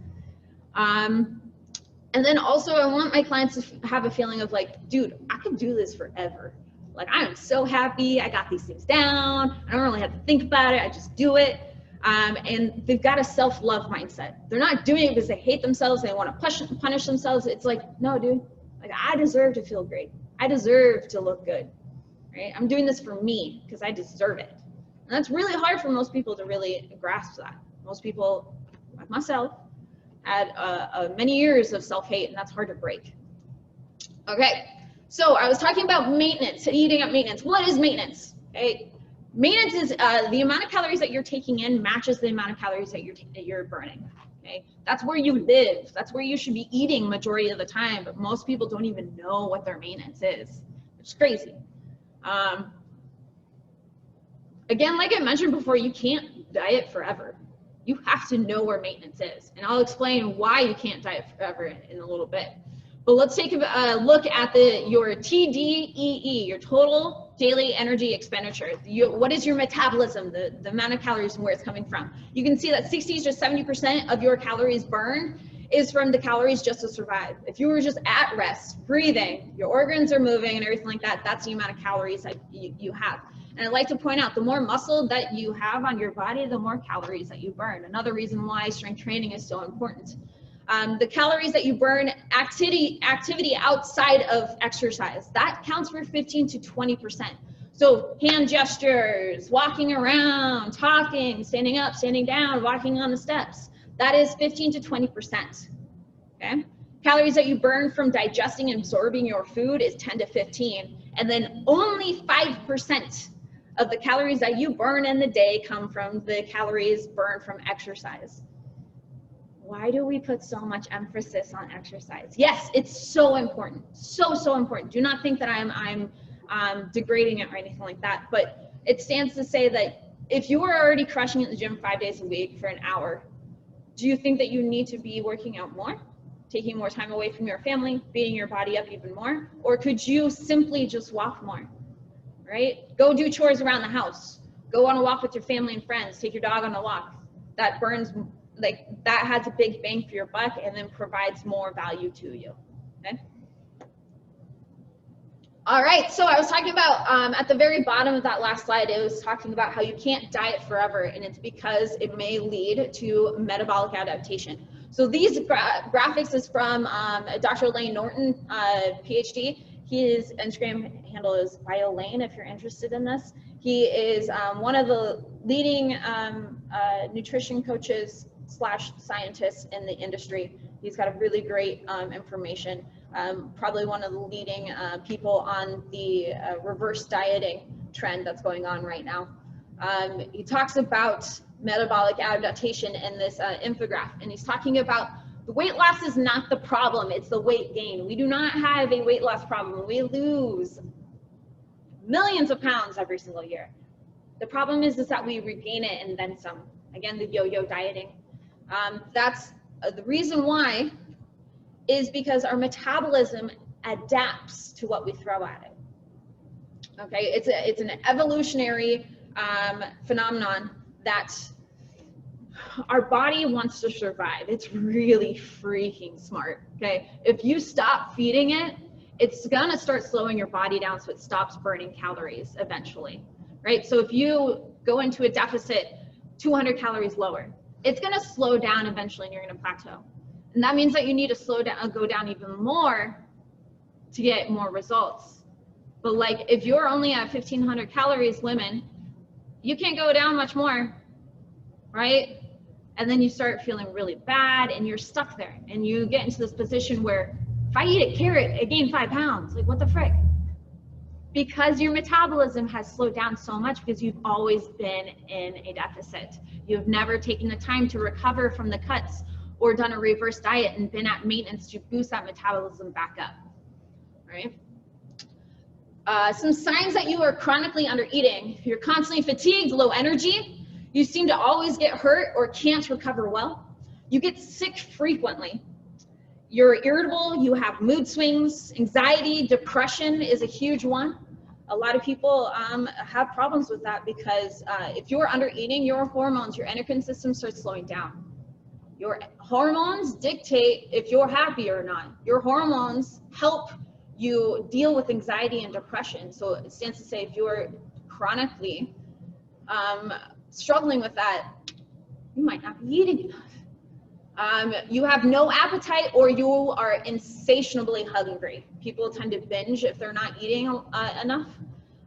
And then also I want my clients to have a feeling of like, dude, I could do this forever. Like I am so happy, I got these things down, I don't really have to think about it, I just do it. And they've got a self-love mindset. They're not doing it because they hate themselves, they want to punish themselves. It's like, no, dude, like I deserve to feel great. I deserve to look good, right? I'm doing this for me because I deserve it. And that's really hard for most people to really grasp that. Most people, like myself, had many years of self-hate, and that's hard to break. Okay, so I was talking about maintenance, eating at maintenance. What is maintenance? Okay. Maintenance is the amount of calories that you're taking in matches the amount of calories that you're burning. Okay, that's where you live. That's where you should be eating majority of the time. But most people don't even know what their maintenance is, which is crazy. Again, like I mentioned before, you can't diet forever. You have to know where maintenance is, and I'll explain why you can't diet forever in a little bit. But let's take a look at your TDEE, your total daily energy expenditure. What is your metabolism, the amount of calories and where it's coming from? You can see that 60 to 70% of your calories burned is from the calories just to survive. If you were just at rest, breathing, your organs are moving and everything like that, that's the amount of calories that you have. And I'd like to point out, the more muscle that you have on your body, the more calories that you burn. Another reason why strength training is so important. The calories that you burn, activity outside of exercise, that counts for 15 to 20%. So hand gestures, walking around, talking, standing up, standing down, walking on the steps, that is 15 to 20%. Okay. Calories that you burn from digesting and absorbing your food is 10 to 15. And then only 5% of the calories that you burn in the day come from the calories burned from exercise. Why do we put so much emphasis on exercise? Yes, it's so important, so important. Do not think that I'm degrading it or anything like that, but it stands to say that if you are already crushing it in the gym 5 days a week for an hour, do you think that you need to be working out more, taking more time away from your family, beating your body up even more? Or could you simply just walk more, right? Go do chores around the house, go on a walk with your family and friends, take your dog on a walk. That burns, like that has a big bang for your buck and then provides more value to you, okay? All right, so I was talking about, at the very bottom of that last slide, it was talking about how you can't diet forever, and it's because it may lead to metabolic adaptation. So these graphics is from Dr. Lane Norton, PhD. His Instagram handle is BioLane if you're interested in this. He is one of the leading nutrition coaches / scientists in the industry. He's got a really great information. Probably one of the leading people on the reverse dieting trend that's going on right now. He talks about metabolic adaptation in this infographic, and he's talking about the weight loss is not the problem, it's the weight gain. We do not have a weight loss problem. We lose millions of pounds every single year. The problem is that we regain it and then some. Again, the yo-yo dieting. That's the reason why is because our metabolism adapts to what we throw at it. Okay, it's an evolutionary phenomenon that our body wants to survive. It's really freaking smart. Okay, if you stop feeding it, it's gonna start slowing your body down so it stops burning calories eventually, right? So if you go into a deficit 200 calories lower, it's gonna slow down eventually and you're gonna plateau. And that means that you need to slow down, go down even more to get more results. But like if you're only at 1500 calories, women, you can't go down much more, right? And then you start feeling really bad and you're stuck there and you get into this position where if I eat a carrot, I gain 5 pounds. Like what the frick? Because your metabolism has slowed down so much because you've always been in a deficit. You've never taken the time to recover from the cuts or done a reverse diet and been at maintenance to boost that metabolism back up, right? Some signs that you are chronically under eating. You're constantly fatigued, low energy. You seem to always get hurt or can't recover well. You get sick frequently. You're irritable, you have mood swings, anxiety, depression is a huge one. A lot of people have problems with that because if you're under eating, your hormones, your endocrine system starts slowing down. Your hormones dictate if you're happy or not. Your hormones help you deal with anxiety and depression. So it stands to say if you're chronically struggling with that, you might not be eating enough. You have no appetite or you are insatiably hungry. People tend to binge if they're not eating enough.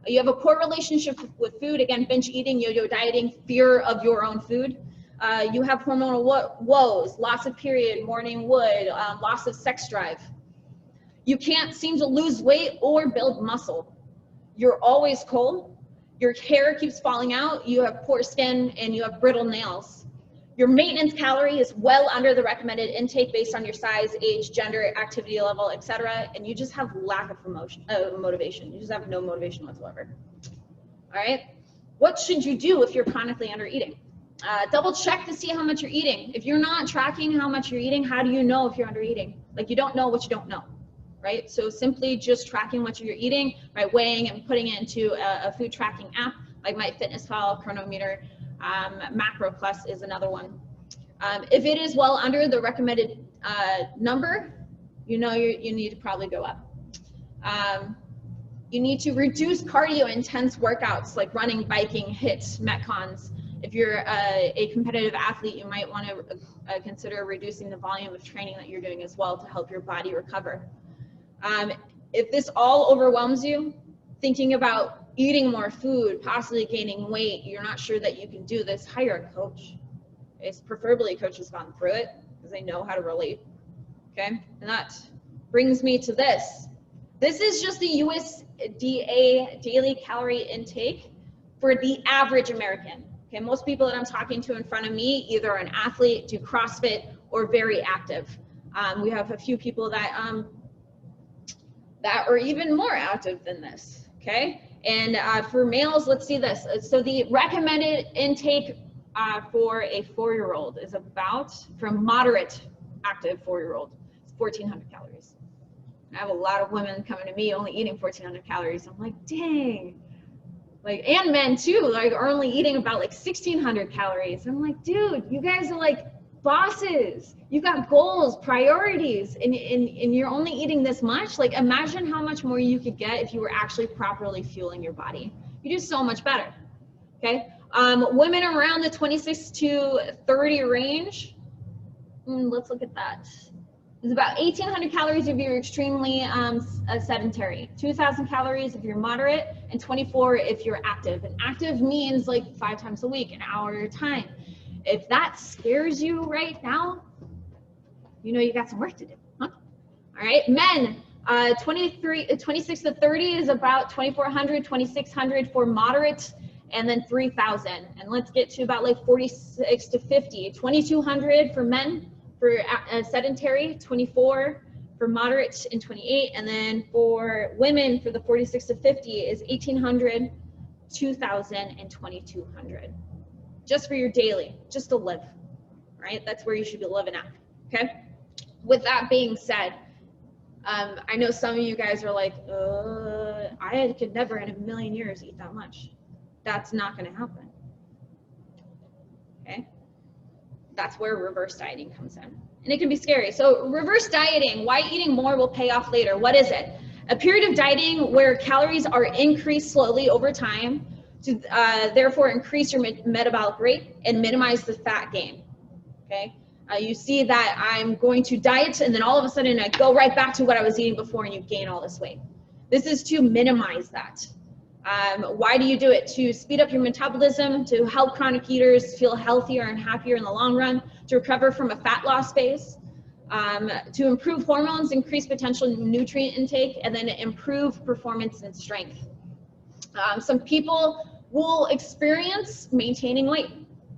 You have a poor relationship with food. Again, binge eating, yo-yo dieting, fear of your own food. You have hormonal woes, loss of period, morning wood, loss of sex drive. You can't seem to lose weight or build muscle. You're always cold. Your hair keeps falling out. You have poor skin and you have brittle nails. Your maintenance calorie is well under the recommended intake based on your size, age, gender, activity level, etc. And you just have lack of motivation. You just have no motivation whatsoever. All right. What should you do if you're chronically under eating? Double check to see how much you're eating. If you're not tracking how much you're eating, how do you know if you're under eating? Like you don't know what you don't know, right? So simply just tracking what you're eating, right? Weighing and putting it into a food tracking app like MyFitnessPal, Chronometer, Macro Plus is another one. If it is well under the recommended number, you know you need to probably go up. You need to reduce cardio intense workouts like running, biking, HIIT, Metcons. If you're a competitive athlete, you might want to consider reducing the volume of training that you're doing as well to help your body recover. If this all overwhelms you, thinking about eating more food, possibly gaining weight, you're not sure that you can do this, hire a coach. It's preferably a coach who's gone through it because they know how to relate, okay? And that brings me to this. This is just the USDA daily calorie intake for the average American. Okay, most people that I'm talking to in front of me either are an athlete, do CrossFit, or very active. We have a few people that are even more active than this, okay? And for males, let's see this. So the recommended intake for a 4-year-old is about, from moderate active 4-year-old, 1,400 calories. I have a lot of women coming to me only eating 1,400 calories. I'm like, dang. Like, and men too, like are only eating about like 1,600 calories. I'm like, dude, you guys are like bosses. You've got goals, priorities, and you're only eating this much. Like, imagine how much more you could get if you were actually properly fueling your body. You do so much better, okay? Women around the 26 to 30 range, Let's look at that. It's about 1,800 calories if you're extremely sedentary, 2,000 calories if you're moderate, and 24 if you're active. And active means like 5 times a week, an hour at a time. If that scares you right now, you know you got some work to do, huh? All right, men, 26 to 30 is about 2,400, 2,600 for moderate, and then 3,000. And let's get to about like 46 to 50, 2,200 for men for sedentary, 24 for moderate, and 28. And then for women for the 46 to 50 is 1,800, 2,000, and 2,200. Just for your daily, just to live, right? That's where you should be living at, okay? With that being said, I know some of you guys are like, I could never in a million years eat that much. That's not going to happen. Okay? That's where reverse dieting comes in. And it can be scary. So reverse dieting, why eating more will pay off later. What is it? A period of dieting where calories are increased slowly over time to therefore increase your metabolic rate and minimize the fat gain. Okay? You see that I'm going to diet and then all of a sudden I go right back to what I was eating before and you gain all this weight. This is to minimize that. Why do you do it? To speed up your metabolism, to help chronic eaters feel healthier and happier in the long run, to recover from a fat loss phase, to improve hormones, increase potential nutrient intake, and then improve performance and strength. Some people will experience maintaining weight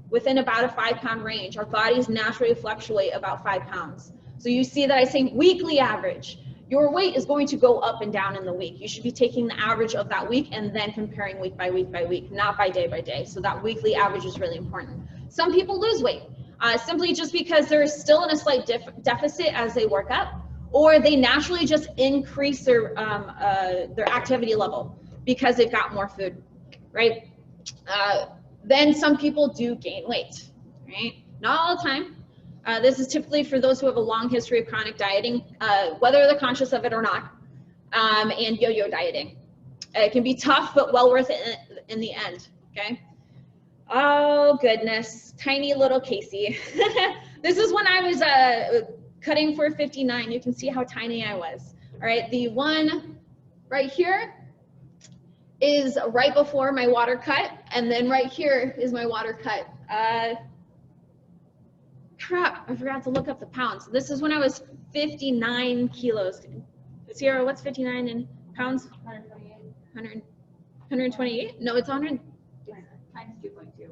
within about a 5-pound range. Our bodies naturally fluctuate about 5 pounds. So you see that I say weekly average. Your weight is going to go up and down in the week. You should be taking the average of that week and then comparing week by week by week, not by day. So that weekly average is really important. Some people lose weight simply just because they're still in a slight deficit as they work up, or they naturally just increase their activity level because they've got more food, right? Then some people do gain weight, right? Not all the time. This is typically for those who have a long history of chronic dieting, whether they're conscious of it or not, and yo-yo dieting. It can be tough, but well worth it in the end, okay? Oh, goodness, tiny little Casey. This is when I was cutting for 59. You can see how tiny I was, all right? The one right here is right before my water cut, and then right here is my water cut. Crap, I forgot to look up the pounds. This is when I was 59 kilos. Sierra, what's 59 in pounds? 128. 128? No, it's 100. Times 2.2.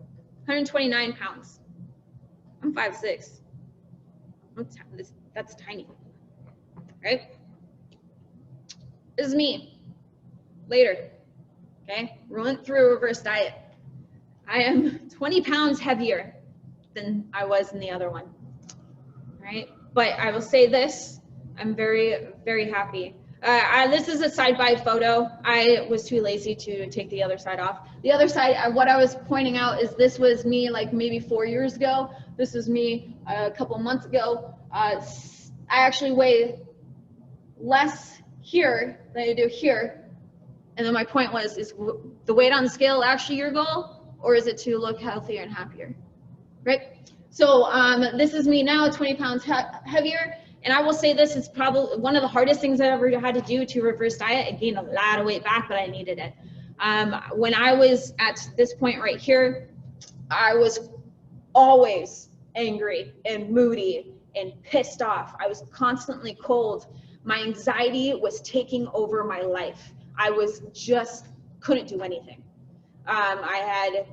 129 pounds. I'm 5'6". That's tiny, right? This is me later. Okay, we went through a reverse diet. I am 20 pounds heavier than I was in the other one, right? But I will say this, I'm very, very happy. This is a side-by photo. I was too lazy to take the other side off. The other side, what I was pointing out is this was me like maybe 4 years ago. This is me a couple months ago. I actually weigh less here than I do here. And then my point was, is the weight on the scale actually your goal, or is it to look healthier and happier, right? So this is me now, 20 pounds heavier. And I will say this is probably one of the hardest things I ever had to do to reverse diet. I gained a lot of weight back, but I needed it. When I was at this point right here, I was always angry and moody and pissed off. I was constantly cold. My anxiety was taking over my life. I was just couldn't do anything. I had,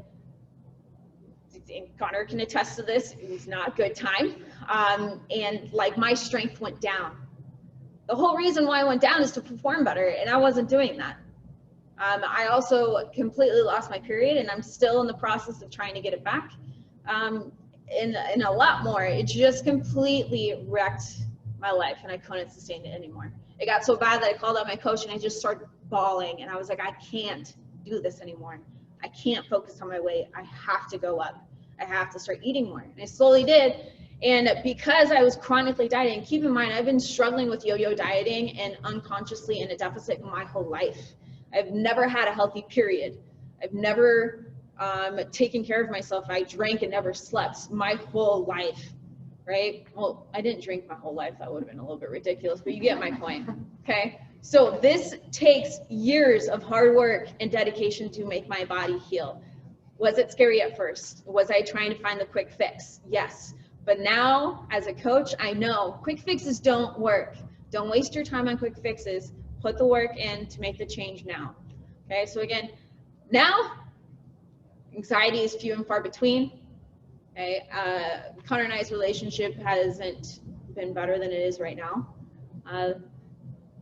and Connor can attest to this, it was not a good time. And like my strength went down. The whole reason why I went down is to perform better, and I wasn't doing that. I also completely lost my period, and I'm still in the process of trying to get it back. And a lot more, it just completely wrecked my life, and I couldn't sustain it anymore. It got so bad that I called out my coach and I just started bawling, and I was like, I can't do this anymore. I can't focus on my weight. I have to go up. I have to start eating more. And I slowly did. And because I was chronically dieting, keep in mind, I've been struggling with yo-yo dieting and unconsciously in a deficit my whole life. I've never had a healthy period. I've never taken care of myself. I drank and never slept my whole life, right? Well, I didn't drink my whole life. That would have been a little bit ridiculous, but you get my point, okay? So this takes years of hard work and dedication to make my body heal. Was it scary at first? Was I trying to find the quick fix? Yes. But now, as a coach, I know quick fixes don't work. Don't waste your time on quick fixes. Put the work in to make the change now. Okay, so again, now, anxiety is few and far between. Okay, Connor and I's relationship hasn't been better than it is right now.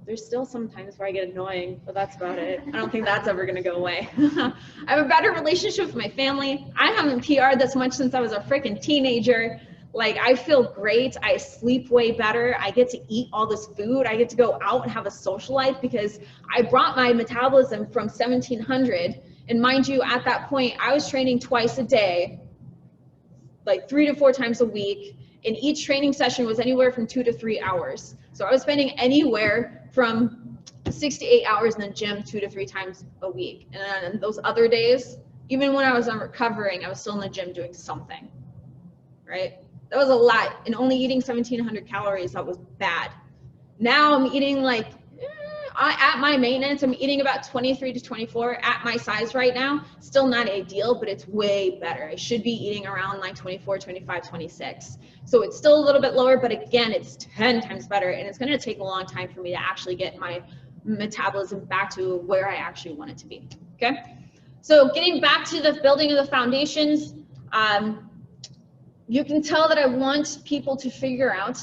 There's still some times where I get annoying, but that's about it. I don't think that's ever gonna go away. I have a better relationship with my family. I haven't PR'd this much since I was a freaking teenager. Like, I feel great. I sleep way better. I get to eat all this food. I get to go out and have a social life because I brought my metabolism from 1700. And mind you, at that point, I was training twice a day, like 3 to 4 times a week. And each training session was anywhere from 2 to 3 hours. So I was spending anywhere from 6 to 8 hours in the gym 2 to 3 times a week. And then those other days, even when I was recovering, I was still in the gym doing something, right? That was a lot. And only eating 1,700 calories, that was bad. Now I'm eating like, at my maintenance, I'm eating about 23 to 24 at my size right now. Still not ideal, but it's way better. I should be eating around like 24, 25, 26. So it's still a little bit lower, but again, it's 10 times better. And it's gonna take a long time for me to actually get my metabolism back to where I actually want it to be, okay? So getting back to the building of the foundations, you can tell that I want people to figure out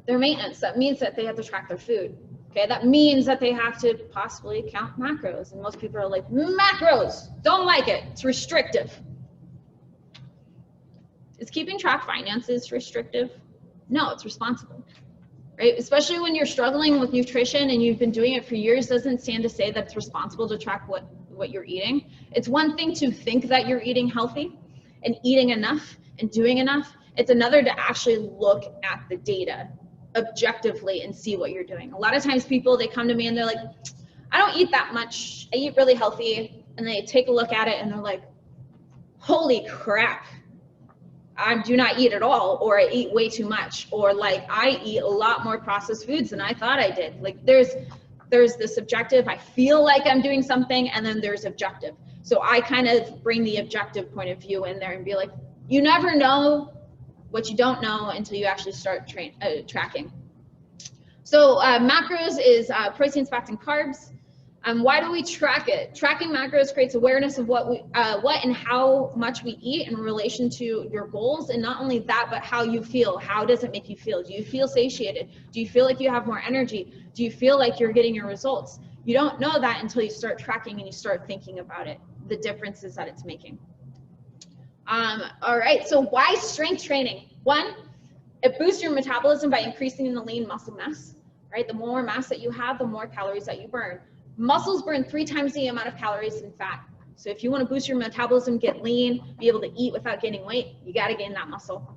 their maintenance. That means that they have to track their food. Okay, that means that they have to possibly count macros. And most people are like, macros, don't like it, it's restrictive. Is keeping track finances restrictive? No, it's responsible, right? Especially when you're struggling with nutrition and you've been doing it for years, doesn't stand to say that it's responsible to track what you're eating. It's one thing to think that you're eating healthy and eating enough and doing enough. It's another to actually look at the data objectively and see what you're doing. A lot of times people, they come to me and they're like, I don't eat that much. I eat really healthy. And they take a look at it and they're like, holy crap. I do not eat at all, or I eat way too much, or like I eat a lot more processed foods than I thought I did. Like there's the subjective, I feel like I'm doing something, and then there's objective. So I kind of bring the objective point of view in there and be like, you never know what you don't know until you actually start tracking. So macros is proteins, fats, and carbs. Why do we track it? Tracking macros creates awareness of what and how much we eat in relation to your goals, and not only that, but how you feel. How does it make you feel? Do you feel satiated? Do you feel like you have more energy? Do you feel like you're getting your results? You don't know that until you start tracking and you start thinking about it, the differences that it's making. All right, so why strength training? One, it boosts your metabolism by increasing the lean muscle mass, right? The more mass that you have, the more calories that you burn. Muscles burn 3 times the amount of calories than fat. So if you want to boost your metabolism, get lean, be able to eat without gaining weight, you got to gain that muscle.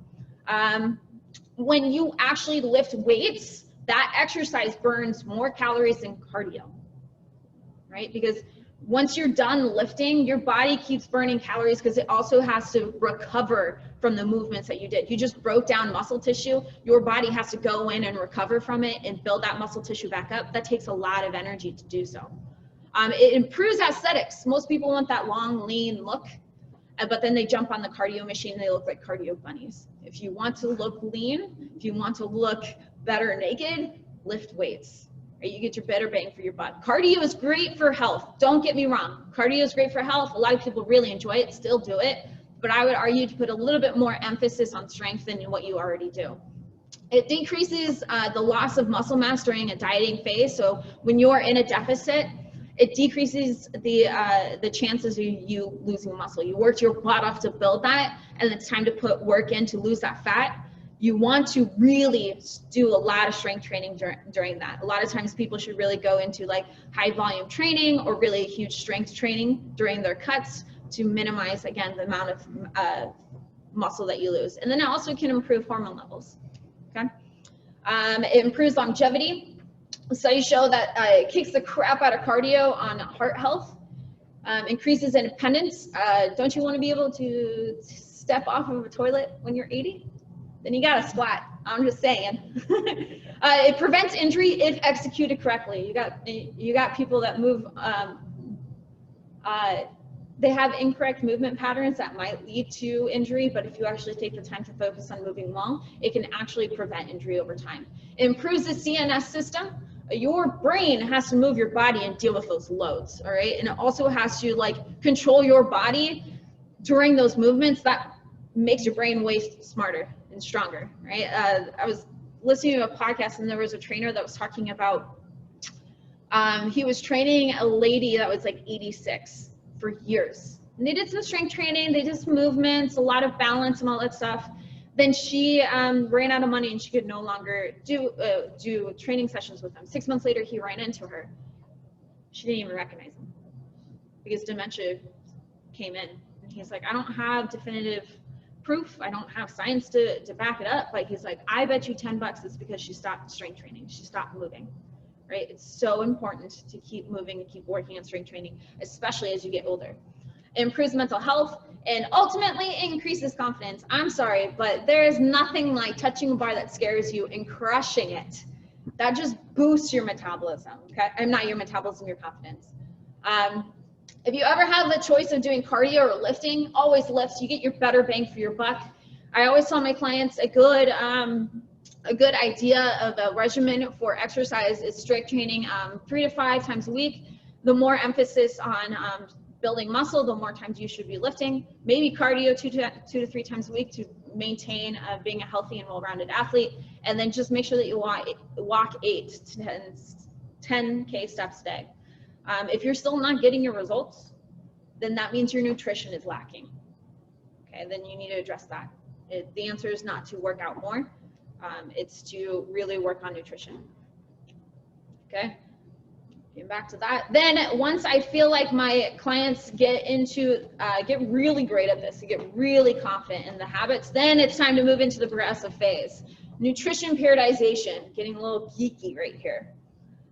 When you actually lift weights, that exercise burns more calories than cardio, right? Because once you're done lifting, your body keeps burning calories because it also has to recover from the movements that you did. You just broke down muscle tissue. Your body has to go in and recover from it and build that muscle tissue back up. That takes a lot of energy to do so. It improves aesthetics. Most people want that long, lean look, but then they jump on the cardio machine and they look like cardio bunnies. If you want to look lean, if you want to look better naked, lift weights. You get your better bang for your buck. Cardio is great for health. Don't get me wrong. Cardio is great for health. A lot of people really enjoy it, still do it. But I would argue to put a little bit more emphasis on strength than what you already do. It decreases the loss of muscle mass during a dieting phase. So when you're in a deficit, it decreases the chances of you losing muscle. You worked your butt off to build that, and it's time to put work in to lose that fat. You want to really do a lot of strength training during that. A lot of times people should really go into like high volume training or really huge strength training during their cuts to minimize, again, the amount of muscle that you lose. And then it also can improve hormone levels, okay? It improves longevity. Studies show that it kicks the crap out of cardio on heart health, increases independence. Don't you want to be able to step off of a toilet when you're 80? Then you got to squat. I'm just saying. It prevents injury if executed correctly. You got people that move, they have incorrect movement patterns that might lead to injury, but if you actually take the time to focus on moving well, it can actually prevent injury over time. It improves the CNS system. Your brain has to move your body and deal with those loads, all right? And it also has to like control your body during those movements. That makes your brain way smarter and stronger, right? I was listening to a podcast and there was a trainer that was talking about, he was training a lady that was like 86 for years. And they did some strength training, they did some movements, a lot of balance and all that stuff. Then she ran out of money and she could no longer do training sessions with him. 6 months later, he ran into her. She didn't even recognize him because dementia came in. And he's like, I don't have definitive proof. I don't have science to back it up. But he's like, I bet you $10 it's because she stopped strength training. She stopped moving, right? It's so important to keep moving and keep working on strength training, especially as you get older. It improves mental health and ultimately increases confidence. I'm sorry, but there is nothing like touching a bar that scares you and crushing it. That just boosts your metabolism, okay? And not your metabolism, your confidence. If you ever have the choice of doing cardio or lifting, always lift. You get your better bang for your buck. I always tell my clients a good idea of a regimen for exercise is strength training 3 to 5 times a week. The more emphasis on building muscle, the more times you should be lifting. Maybe cardio 2 to 3 times a week to maintain being a healthy and well-rounded athlete. And then just make sure that you walk 8 to 10K steps a day. If you're still not getting your results, then that means your nutrition is lacking. Okay, then you need to address that. The answer is not to work out more. It's to really work on nutrition. Okay, getting back to that. Then once I feel like my clients get really great at this, get really confident in the habits, then it's time to move into the progressive phase. Nutrition periodization, getting a little geeky right here.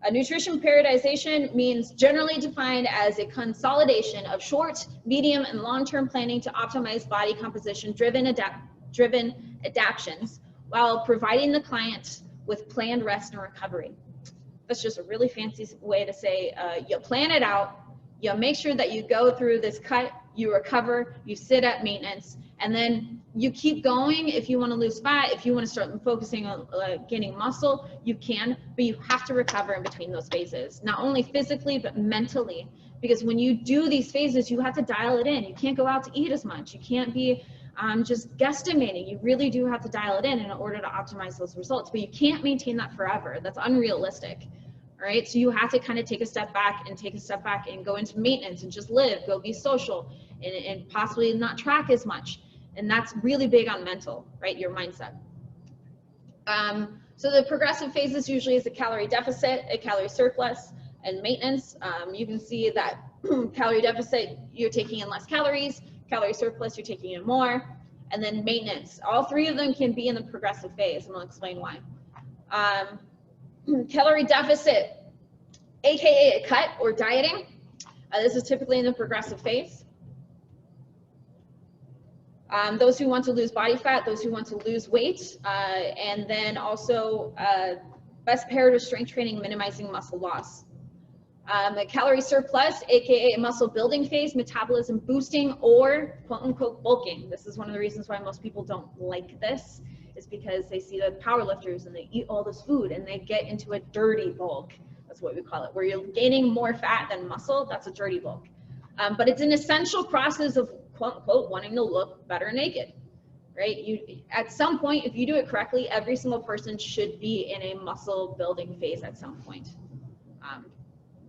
A nutrition periodization means generally defined as a consolidation of short, medium, and long-term planning to optimize body composition driven adaptations while providing the client with planned rest and recovery. That's just a really fancy way to say you plan it out, you make sure that you go through this cut, you recover, you sit at maintenance, and then you keep going. If you want to lose fat, if you want to start focusing on gaining muscle, you can, but you have to recover in between those phases, not only physically, but mentally. Because when you do these phases, you have to dial it in. You can't go out to eat as much. You can't be just guesstimating. You really do have to dial it in order to optimize those results, but you can't maintain that forever. That's unrealistic. All right, so you have to kind of take a step back and go into maintenance and just live, go be social, and possibly not track as much. And that's really big on mental, right? Your mindset. So the progressive phases usually is a calorie deficit, a calorie surplus, and maintenance. You can see that calorie deficit, you're taking in less calories, calorie surplus, you're taking in more, and then maintenance. All 3 of them can be in the progressive phase, and I'll explain why. Calorie deficit, AKA a cut or dieting. This is typically in the progressive phase. Those who want to lose body fat, those who want to lose weight, and then also best paired with strength training, minimizing muscle loss. A calorie surplus, AKA a muscle building phase, metabolism boosting, or quote unquote bulking. This is one of the reasons why most people don't like this, is because they see the power lifters and they eat all this food and they get into a dirty bulk. That's what we call it, where you're gaining more fat than muscle. That's a dirty bulk. But it's an essential process of quote unquote wanting to look better naked, right? At some point, if you do it correctly, every single person should be in a muscle building phase at some point.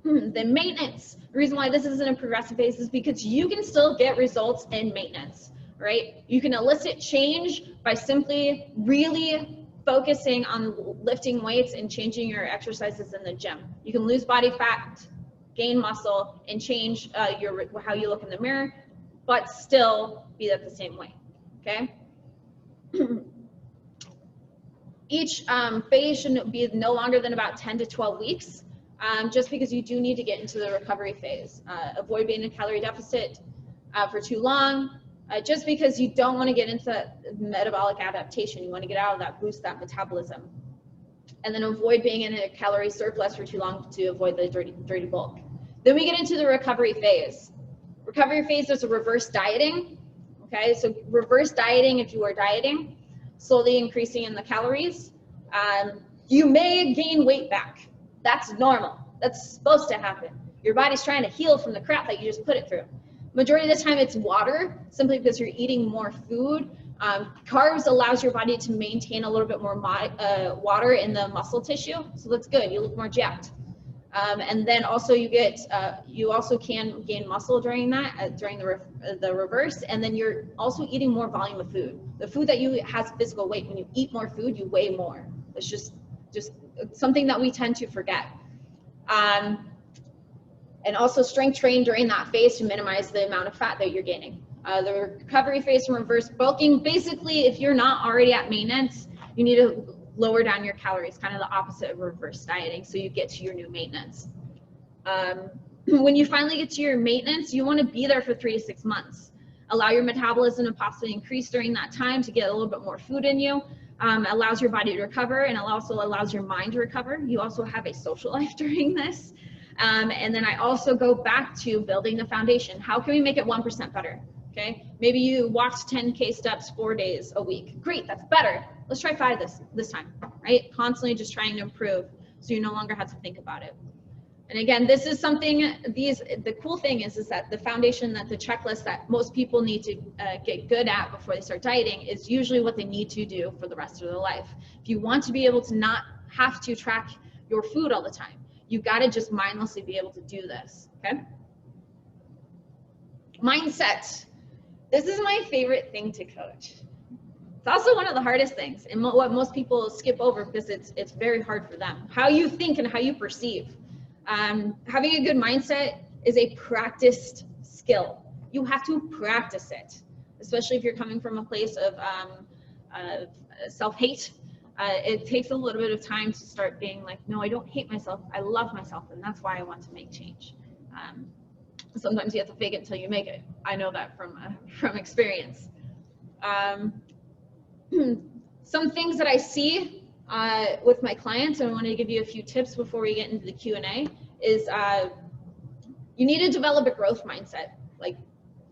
Then maintenance. The reason why this isn't a progressive phase is because you can still get results in maintenance, right? You can elicit change by simply really focusing on lifting weights and changing your exercises in the gym. You can lose body fat, gain muscle, and change how you look in the mirror, but still be at the same weight, okay? Each phase should be no longer than about 10 to 12 weeks, just because you do need to get into the recovery phase. Avoid being in a calorie deficit for too long. just because you don't want to get into metabolic adaptation. You want to get out of that, boost that metabolism, and then avoid being in a calorie surplus for too long to avoid the dirty bulk. Then we get into the recovery phase. Recovery phase is a reverse dieting. Okay, so reverse dieting, if you are dieting, slowly increasing in the calories, you may gain weight back. That's normal. That's supposed to happen. Your body's trying to heal from the crap that you just put it through. Majority of the time it's water, simply because you're eating more food. Carbs allows your body to maintain a little bit more water in the muscle tissue, so that's good. You look more jacked. And then also you also can gain muscle during that, during the reverse, and then you're also eating more volume of food. The food that you has physical weight. When you eat more food, you weigh more. It's just something that we tend to forget. And also strength train during that phase to minimize the amount of fat that you're gaining. The recovery phase from reverse bulking, basically, if you're not already at maintenance, you need to lower down your calories, kind of the opposite of reverse dieting, so you get to your new maintenance. When you finally get to your maintenance, you want to be there for 3 to 6 months. Allow your metabolism to possibly increase during that time to get a little bit more food in you. Allows your body to recover, and it also allows your mind to recover. You also have a social life during this. And then I also go back to building the foundation. How can we make it 1% better? Okay, maybe you walked 10K steps 4 days a week. Great, that's better. Let's try 5 this time, right? Constantly just trying to improve, so you no longer have to think about it. And again, this is something, the cool thing is that the foundation, that the checklist that most people need to get good at before they start dieting is usually what they need to do for the rest of their life. If you want to be able to not have to track your food all the time, you got to just mindlessly be able to do this, okay? Mindset. This is my favorite thing to coach. It's also one of the hardest things, and what most people skip over because it's very hard for them. How you think and how you perceive. Having a good mindset is a practiced skill. You have to practice it, especially if you're coming from a place of self-hate. It takes a little bit of time to start being like, no, I don't hate myself. I love myself, and that's why I want to make change. Sometimes you have to fake it until you make it. I know that from experience. Some things that I see with my clients, and I want to give you a few tips before we get into the Q&A, is you need to develop a growth mindset. Like,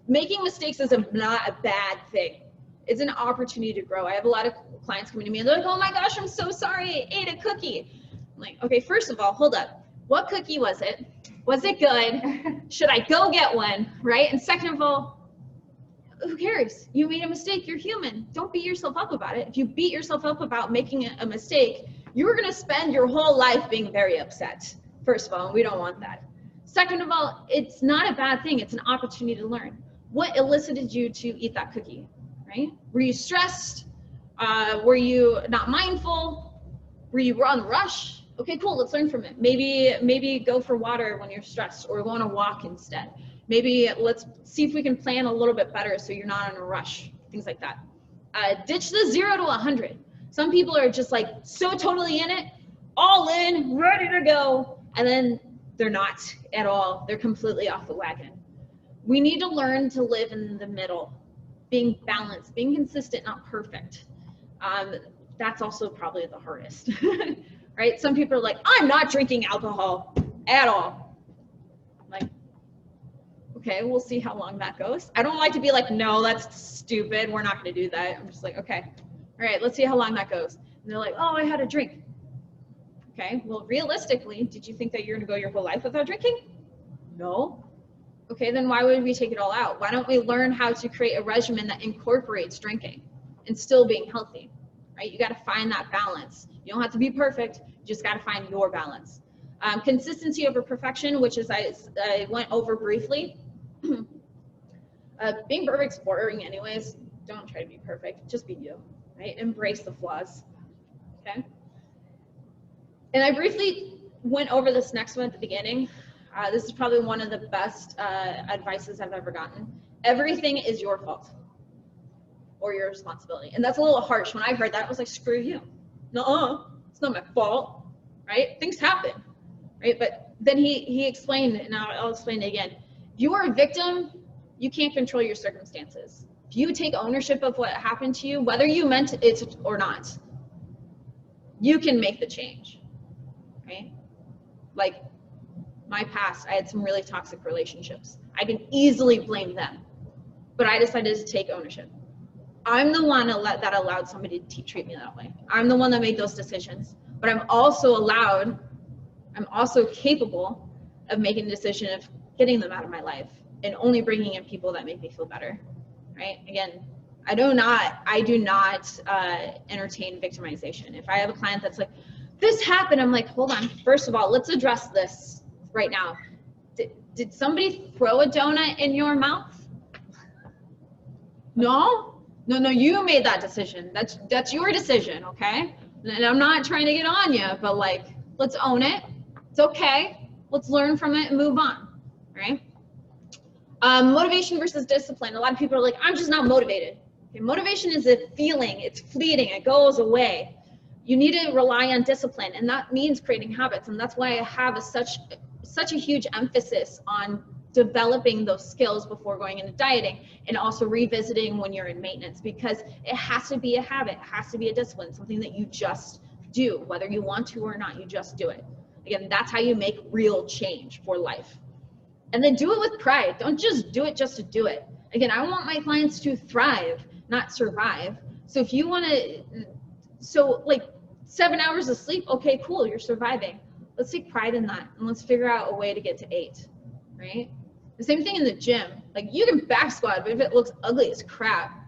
making mistakes is not a bad thing. It's an opportunity to grow. I have a lot of clients coming to me and they're like, oh my gosh, I'm so sorry, I ate a cookie. I'm like, okay, first of all, hold up. What cookie was it? Was it good? Should I go get one, right? And second of all, who cares? You made a mistake, you're human. Don't beat yourself up about it. If you beat yourself up about making a mistake, you're gonna spend your whole life being very upset. First of all, and we don't want that. Second of all, it's not a bad thing, it's an opportunity to learn. What elicited you to eat that cookie, right? Were you stressed? Were you not mindful? Were you on the rush? Okay, cool, let's learn from it. Maybe go for water when you're stressed, or go on a walk instead. Maybe let's see if we can plan a little bit better so you're not in a rush, things like that. Ditch the 0 to 100. Some people are just like so totally in it, all in, ready to go, and then they're not at all. They're completely off the wagon. We need to learn to live in the middle, being balanced, being consistent, not perfect. That's also probably the hardest, right? Some people are like, I'm not drinking alcohol at all. Like, okay, we'll see how long that goes. I don't like to be like, no, that's stupid. We're not going to do that. I'm just like, okay, all right, let's see how long that goes. And they're like, oh, I had a drink. Okay, well, realistically, did you think that you're going to go your whole life without drinking? No. Okay, then why would we take it all out? Why don't we learn how to create a regimen that incorporates drinking and still being healthy, right? You got to find that balance. You don't have to be perfect. You just got to find your balance. Consistency over perfection, which is I went over briefly. Being perfect's boring anyways. Don't try to be perfect. Just be you, right? Embrace the flaws, okay? And I briefly went over this next one at the beginning. This is probably one of the best advices I've ever gotten. Everything is your fault or your responsibility. And that's a little harsh. When I heard that, I was like, screw you. Nuh-uh, it's not my fault, right? Things happen, right? But then he explained, and I'll explain it again. If you are a victim, you can't control your circumstances. if you take ownership of what happened to you, whether you meant it or not, you can make the change, right? Like my past, I had some really toxic relationships. I can easily blame them, but I decided to take ownership. I'm the one that allowed somebody to treat me that way. I'm the one that made those decisions, but I'm also capable of making a decision of getting them out of my life and only bringing in people that make me feel better, right? Again, I do not entertain victimization. If I have a client that's like, this happened, I'm like, hold on. First of all, let's address this right now. Did somebody throw a donut in your mouth? No, you made that decision. That's your decision, okay? And I'm not trying to get on you, but like, let's own it. It's okay. Let's learn from it and move on, right? Motivation versus discipline. A lot of people are like, I'm just not motivated. Okay, motivation is a feeling. It's fleeting. It goes away. You need to rely on discipline, and that means creating habits. And that's why I have such a huge emphasis on developing those skills before going into dieting, and also revisiting when you're in maintenance, because it has to be a habit. It has to be a discipline, something that you just do, whether you want to or not. You just do it. Again, that's how you make real change for life. And then do it with pride. Don't just do it just to do it. Again, I want my clients to thrive, not survive. So if you want to, like 7 hours of sleep, okay, cool, you're surviving. Let's take pride in that, and let's figure out a way to get to 8, right? The same thing in the gym. Like, you can back squat, but if it looks ugly as crap,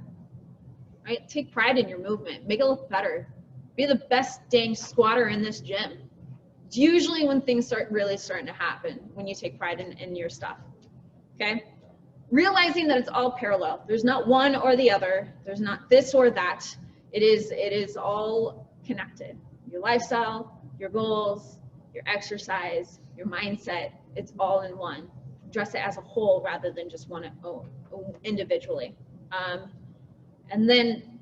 right? Take pride in your movement. Make it look better. Be the best dang squatter in this gym. It's usually when things really starting to happen, when you take pride in your stuff, okay? Realizing that it's all parallel. There's not one or the other. There's not this or that. It is all connected. Your lifestyle, your goals, your exercise, your mindset, it's all in one. Address it as a whole rather than just one individually. And then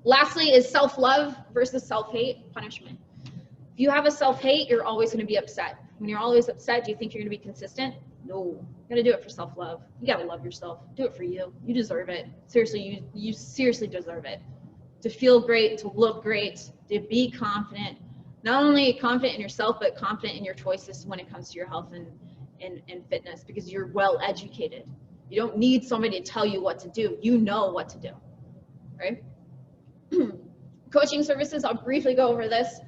lastly is self-love versus self-hate, punishment. If you have a self-hate, you're always going to be upset. When you're always upset, do you think you're going to be consistent? No. You got to do it for self-love. You got to love yourself. Do it for you. You deserve it. Seriously, you seriously deserve it. To feel great, to look great, to be confident. Not only confident in yourself, but confident in your choices when it comes to your health and fitness, because you're well educated. You don't need somebody to tell you what to do. You know what to do, right? Coaching services, I'll briefly go over this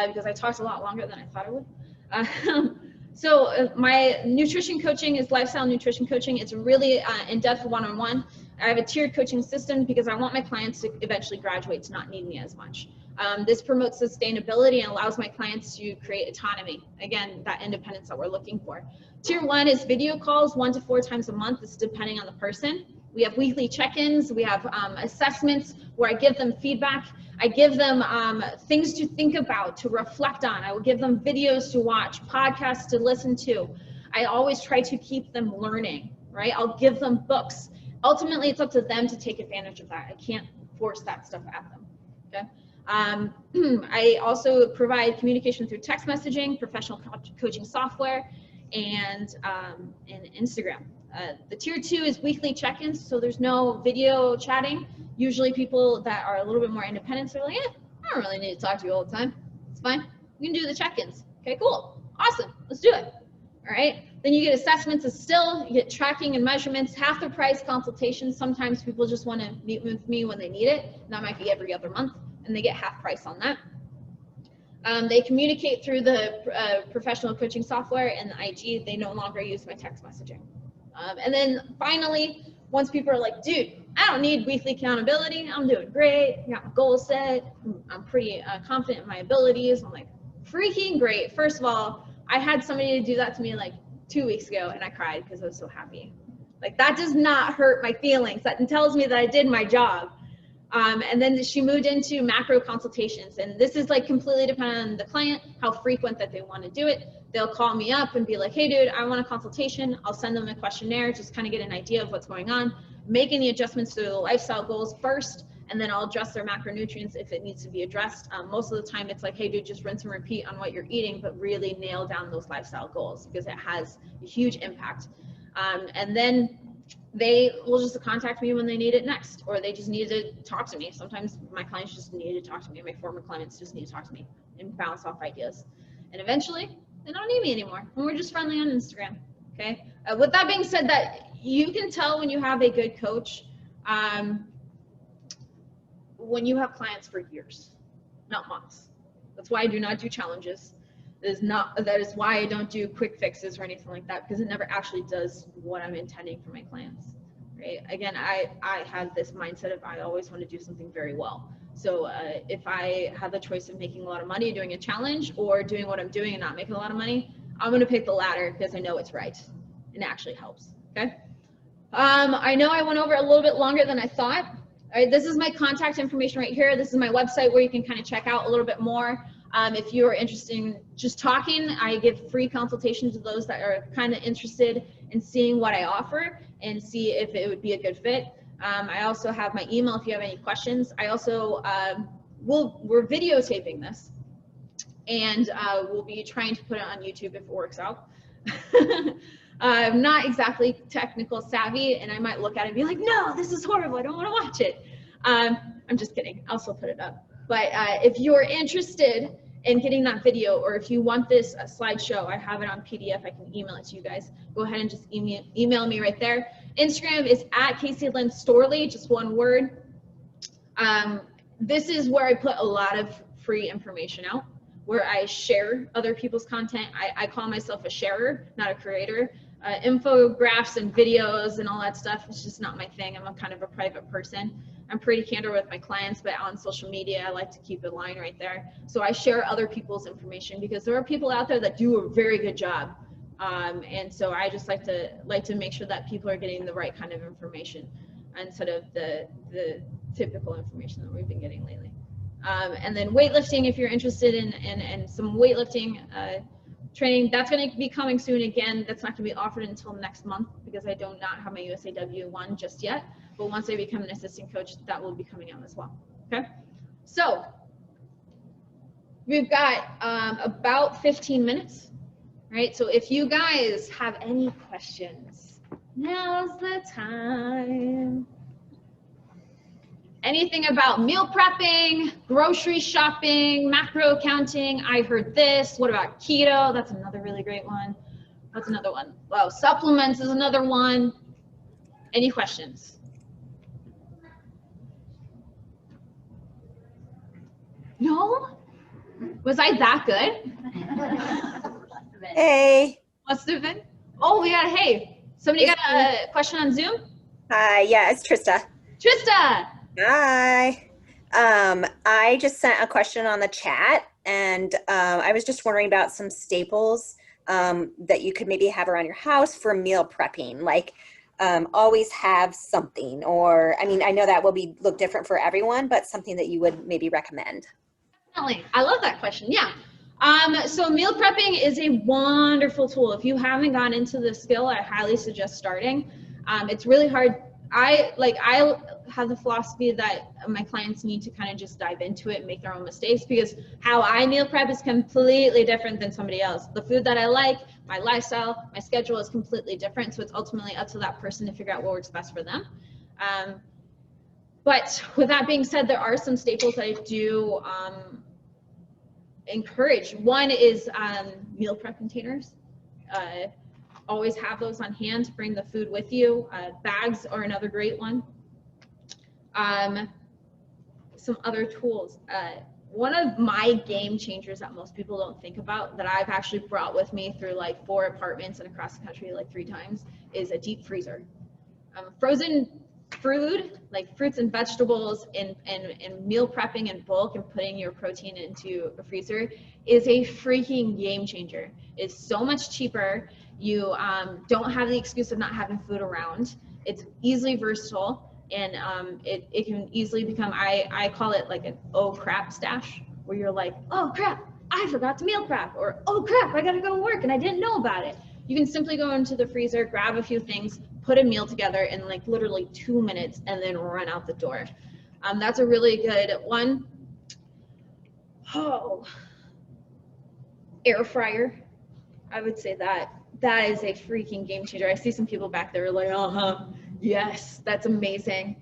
because I talked a lot longer than I thought I would. So my nutrition coaching is lifestyle nutrition coaching. It's really in-depth one-on-one. I have a tiered coaching system because I want my clients to eventually graduate to not need me as much. This promotes sustainability and allows my clients to create autonomy. Again, that independence that we're looking for. Tier 1 is video calls 1 to 4 times a month. It's depending on the person. We have weekly check-ins. We have assessments where I give them feedback. I give them things to think about, to reflect on. I will give them videos to watch, podcasts to listen to. I always try to keep them learning, right? I'll give them books. Ultimately, it's up to them to take advantage of that. I can't force that stuff at them, okay? I also provide communication through text messaging, professional coaching software, and Instagram. The tier 2 is weekly check-ins, so there's no video chatting. Usually people that are a little bit more independent are like, I don't really need to talk to you all the time. It's fine. We can do the check-ins. Okay, cool. Awesome. Let's do it. All right. Then you get assessments you get tracking and measurements, half the price consultations. Sometimes people just want to meet with me when they need it. That might be every other month, and they get half price on that. They communicate through the professional coaching software and the IG. They no longer use my text messaging. And then finally, once people are like, dude, I don't need weekly accountability. I'm doing great. I got my goals set. I'm pretty confident in my abilities. I'm like, freaking great. First of all, I had somebody do that to me like 2 weeks ago, and I cried because I was so happy. Like, that does not hurt my feelings. That tells me that I did my job. And then she moved into macro consultations, and this is like completely dependent on the client, how frequent that they want to do it. They'll call me up and be like, hey dude, I want a consultation. I'll send them a questionnaire, just kind of get an idea of what's going on, making the adjustments to the lifestyle goals first, and then I'll address their macronutrients if it needs to be addressed. Most of the time it's like, hey dude, just rinse and repeat on what you're eating, but really nail down those lifestyle goals because it has a huge impact. And then they will just contact me when they need it next, or they just need to talk to me. Sometimes my clients just need to talk to me. My former clients just need to talk to me and bounce off ideas. And eventually, they don't need me anymore. And we're just friendly on Instagram, okay? With that being said, that you can tell when you have a good coach when you have clients for years, not months. That's why I do not do challenges. That is why I don't do quick fixes or anything like that, because it never actually does what I'm intending for my clients, right? Again, I have this mindset of I always want to do something very well. So if I have the choice of making a lot of money doing a challenge or doing what I'm doing and not making a lot of money, I'm going to pick the latter because I know it's right and it actually helps, okay? I know I went over a little bit longer than I thought. All right, this is my contact information right here. This is my website where you can kind of check out a little bit more. If you are interested in just talking, I give free consultations to those that are kind of interested in seeing what I offer and see if it would be a good fit. I also have my email if you have any questions. I also, we're videotaping this, and we'll be trying to put it on YouTube if it works out. I'm not exactly technical savvy, and I might look at it and be like, no, this is horrible, I don't want to watch it. I'm just kidding, I'll still put it up. But if you're interested in getting that video, or if you want this slideshow, I have it on PDF, I can email it to you guys. Go ahead and just email me right there. Instagram is @KayseyLynn_Storley, just one word. This is where I put a lot of free information out, where I share other people's content. I call myself a sharer, not a creator. Infographics and videos and all that stuff, it's just not my thing. I'm a kind of a private person. I'm pretty candid with my clients, but on social media, I like to keep a line right there. So I share other people's information because there are people out there that do a very good job. And so I just like to make sure that people are getting the right kind of information instead of the typical information that we've been getting lately. And then weightlifting, if you're interested in some weightlifting training, that's going to be coming soon. Again, that's not going to be offered until next month because I do not have my USAW one just yet. But once I become an assistant coach, that will be coming out as well. Okay, so we've got about 15 minutes, right? So if you guys have any questions, now's the time. Anything about meal prepping, grocery shopping, macro counting, I heard this. What about keto? That's another really great one. That's another one. Wow, supplements is another one. Any questions? No? Was I that good? Hey. Must have been. Oh, we got a hey. Somebody got a question on Zoom? Yeah, it's Trista. Trista. Hi. I just sent a question on the chat, and I was just wondering about some staples that you could maybe have around your house for meal prepping, like always have something, or I mean, I know that will look different for everyone, but something that you would maybe recommend. Definitely. I love that question. Yeah. So meal prepping is a wonderful tool. If you haven't gone into the skill, I highly suggest starting. It's really hard. I have the philosophy that my clients need to kind of just dive into it and make their own mistakes, because how I meal prep is completely different than somebody else. The food that I like, my lifestyle, my schedule is completely different. So it's ultimately up to that person to figure out what works best for them. But with that being said, there are some staples that I do encourage. One is meal prep containers. Always have those on hand to bring the food with you. Bags are another great one. Some other tools. One of my game changers that most people don't think about, that I've actually brought with me through like 4 apartments and across the country like 3 times, is a deep freezer. Frozen food, like fruits and vegetables, and meal prepping in bulk and putting your protein into a freezer is a freaking game changer. It's so much cheaper. You don't have the excuse of not having food around. It's easily versatile, and it can easily become, I call it like an oh crap stash, where you're like, oh crap, I forgot to meal prep, or oh crap, I gotta go to work and I didn't know about it. You can simply go into the freezer, grab a few things, put a meal together in like literally 2 minutes, and then run out the door. That's a really good one. Oh, air fryer. I would say that is a freaking game changer. I see some people back there like, Yes, that's amazing.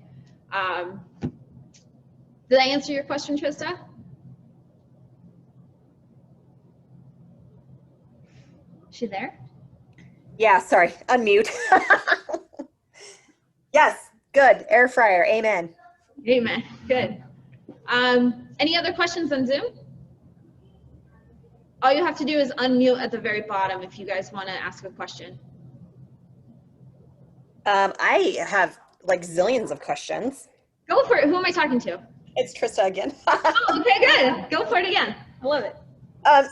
Did I answer your question, Trista? Is she there? Yeah, sorry, unmute. Yes, good. Air fryer, amen. Amen. Good. Any other questions on Zoom? All you have to do is unmute at the very bottom if you guys want to ask a question. I have like zillions of questions. Go for it. Who am I talking to? It's Trista again. Oh, okay, good. Go for it again. I love it.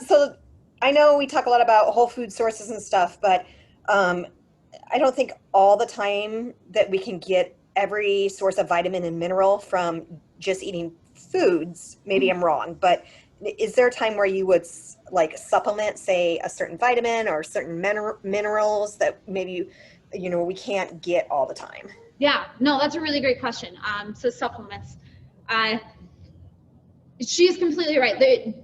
So I know we talk a lot about whole food sources and stuff, but I don't think all the time that we can get every source of vitamin and mineral from just eating foods. Maybe I'm wrong, but is there a time where you would like supplement, say, a certain vitamin or certain minerals that maybe, we can't get all the time? Yeah, no, that's a really great question. So supplements. She's completely right.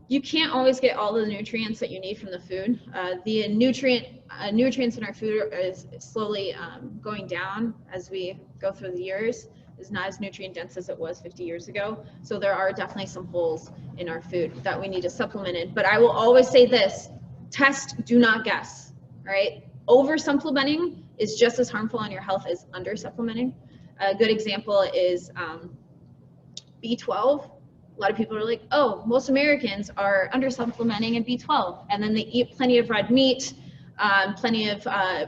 You can't always get all the nutrients that you need from the food. The nutrients in our food is slowly going down as we go through the years. It's not as nutrient dense as it was 50 years ago. So there are definitely some holes in our food that we need to supplement in. But I will always say this: test, do not guess. Right? Over supplementing is just as harmful on your health as under supplementing. A good example is B12. A lot of people are like, oh, most Americans are under supplementing in B12, and then they eat plenty of red meat, plenty of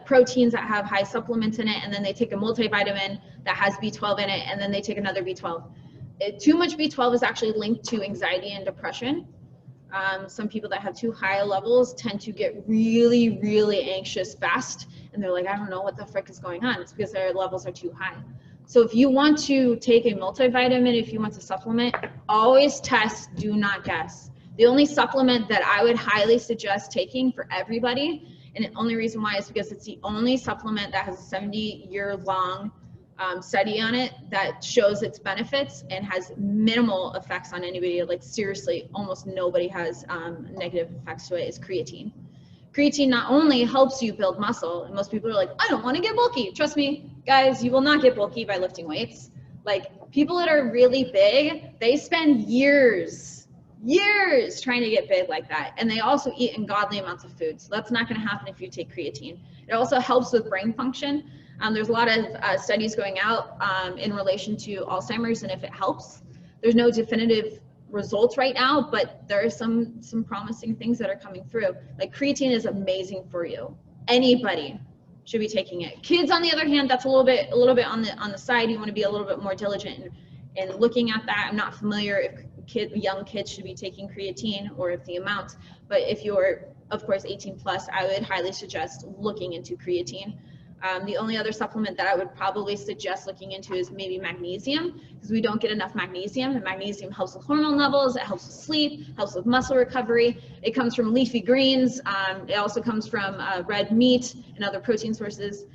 proteins that have high supplements in it, and then they take a multivitamin that has B12 in it, and then they take another B12. Too much B12 is actually linked to anxiety and depression. Some people that have too high levels tend to get really, really anxious fast, and they're like, I don't know what the frick is going on. It's because their levels are too high. So if you want to take a multivitamin, if you want to supplement, always test, do not guess. The only supplement that I would highly suggest taking for everybody, and the only reason why is because it's the only supplement that has a 70-year-long study on it that shows its benefits and has minimal effects on anybody. Like seriously, almost nobody has negative effects to it, is creatine. Creatine not only helps you build muscle, and most people are like, I don't want to get bulky. Trust me, guys, you will not get bulky by lifting weights. Like people that are really big, they spend years trying to get big like that. And they also eat ungodly amounts of food. So that's not going to happen if you take creatine. It also helps with brain function. There's a lot of studies going out in relation to Alzheimer's and if it helps. There's no definitive results right now, but there are some promising things that are coming through. Like creatine is amazing for you. Anybody should be taking it. Kids, on the other hand, that's a little bit on the side. You want to be a little bit more diligent in looking at that. I'm not familiar if young kids should be taking creatine or if the amount, but if you're, of course, 18 plus, I would highly suggest looking into creatine. The only other supplement that I would probably suggest looking into is maybe magnesium, because we don't get enough magnesium, and magnesium helps with hormone levels, it helps with sleep, helps with muscle recovery. It comes from leafy greens. It also comes from red meat and other protein sources.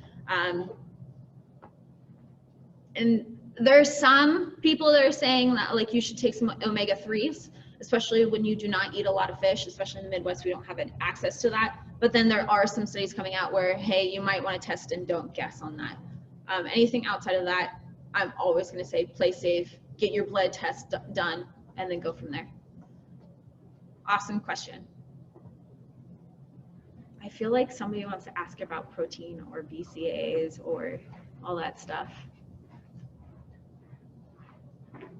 And there's some people that are saying that like you should take some omega-3s, especially when you do not eat a lot of fish, especially in the Midwest, we don't have access to that. But then there are some studies coming out where, hey, you might want to test and don't guess on that. Anything outside of that, I'm always going to say play safe, get your blood test done, and then go from there. Awesome question. I feel like somebody wants to ask about protein or Bcaas or all that stuff.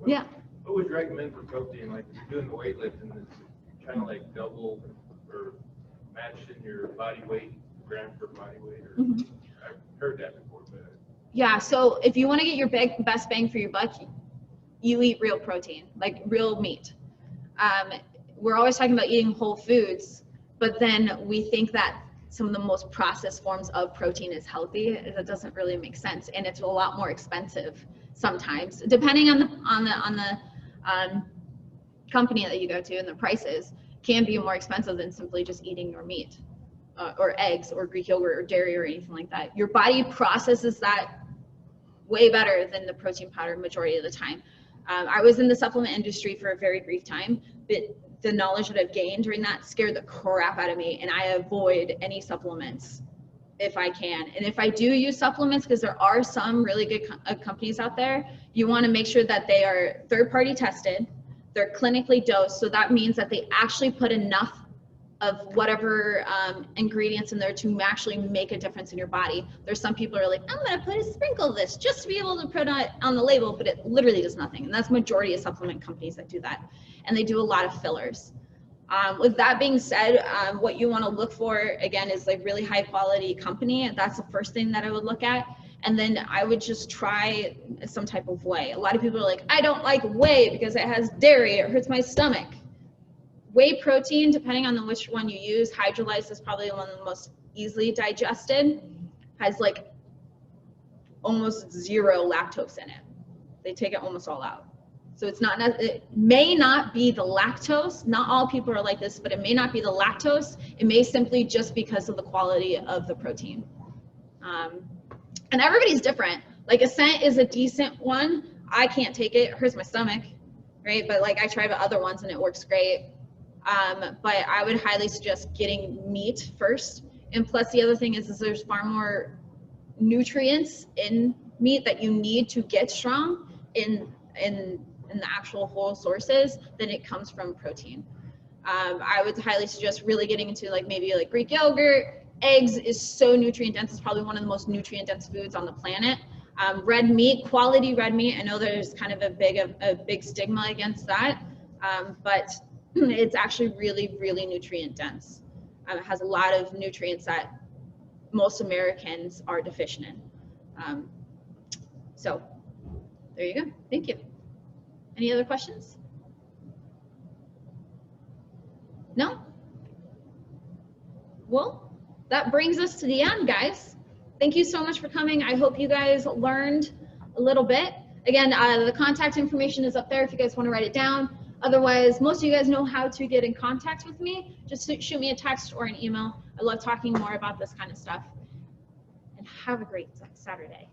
Yeah. What would you recommend for protein? Like if you're doing the weightlifting, it's kind of like double or matching your body weight, gram per body weight. Or I've heard that before, but yeah. So if you want to get your best bang for your buck, you eat real protein, like real meat. We're always talking about eating whole foods, but then we think that some of the most processed forms of protein is healthy. That doesn't really make sense, and it's a lot more expensive sometimes, depending on the company that you go to, and the prices can be more expensive than simply just eating your meat or eggs or Greek yogurt or dairy or anything like that. Your body processes that way better than the protein powder majority of the time. I was in the supplement industry for a very brief time, but the knowledge that I've gained during that scared the crap out of me, and I avoid any supplements if I can. And if I do use supplements, because there are some really good companies out there, you want to make sure that they are third-party tested, they're clinically dosed. So that means that they actually put enough of whatever ingredients in there to actually make a difference in your body. There's some people who are like, I'm gonna put a sprinkle of this just to be able to put it on the label, but it literally does nothing. And that's majority of supplement companies that do that. And they do a lot of fillers. With that being said, what you want to look for, again, is like really high quality company. And that's the first thing that I would look at. And then I would just try some type of whey. A lot of people are like, I don't like whey because it has dairy, it hurts my stomach. Whey protein, depending on which one you use, hydrolyzed is probably one of the most easily digested, has like almost zero lactose in it. They take it almost all out. So it's not, it may not be the lactose. Not all people are like this, but it may not be the lactose. It may simply just because of the quality of the protein. And everybody's different. Like Ascent is a decent one. I can't take it. It hurts my stomach, right? But like I tried other ones and it works great. But I would highly suggest getting meat first. And plus the other thing is there's far more nutrients in meat that you need to get strong in the actual whole sources than it comes from protein. I would highly suggest really getting into like maybe like Greek yogurt. Eggs is so nutrient dense. It's probably one of the most nutrient dense foods on the planet. Red meat, quality red meat. I know there's kind of a big stigma against that, but it's actually really, really nutrient dense. It has a lot of nutrients that most Americans are deficient in. So there you go. Thank you. Any other questions? No? Well, that brings us to the end, guys. Thank you so much for coming. I hope you guys learned a little bit. Again, the contact information is up there if you guys want to write it down. Otherwise, most of you guys know how to get in contact with me. Just shoot me a text or an email. I love talking more about this kind of stuff. And have a great Saturday.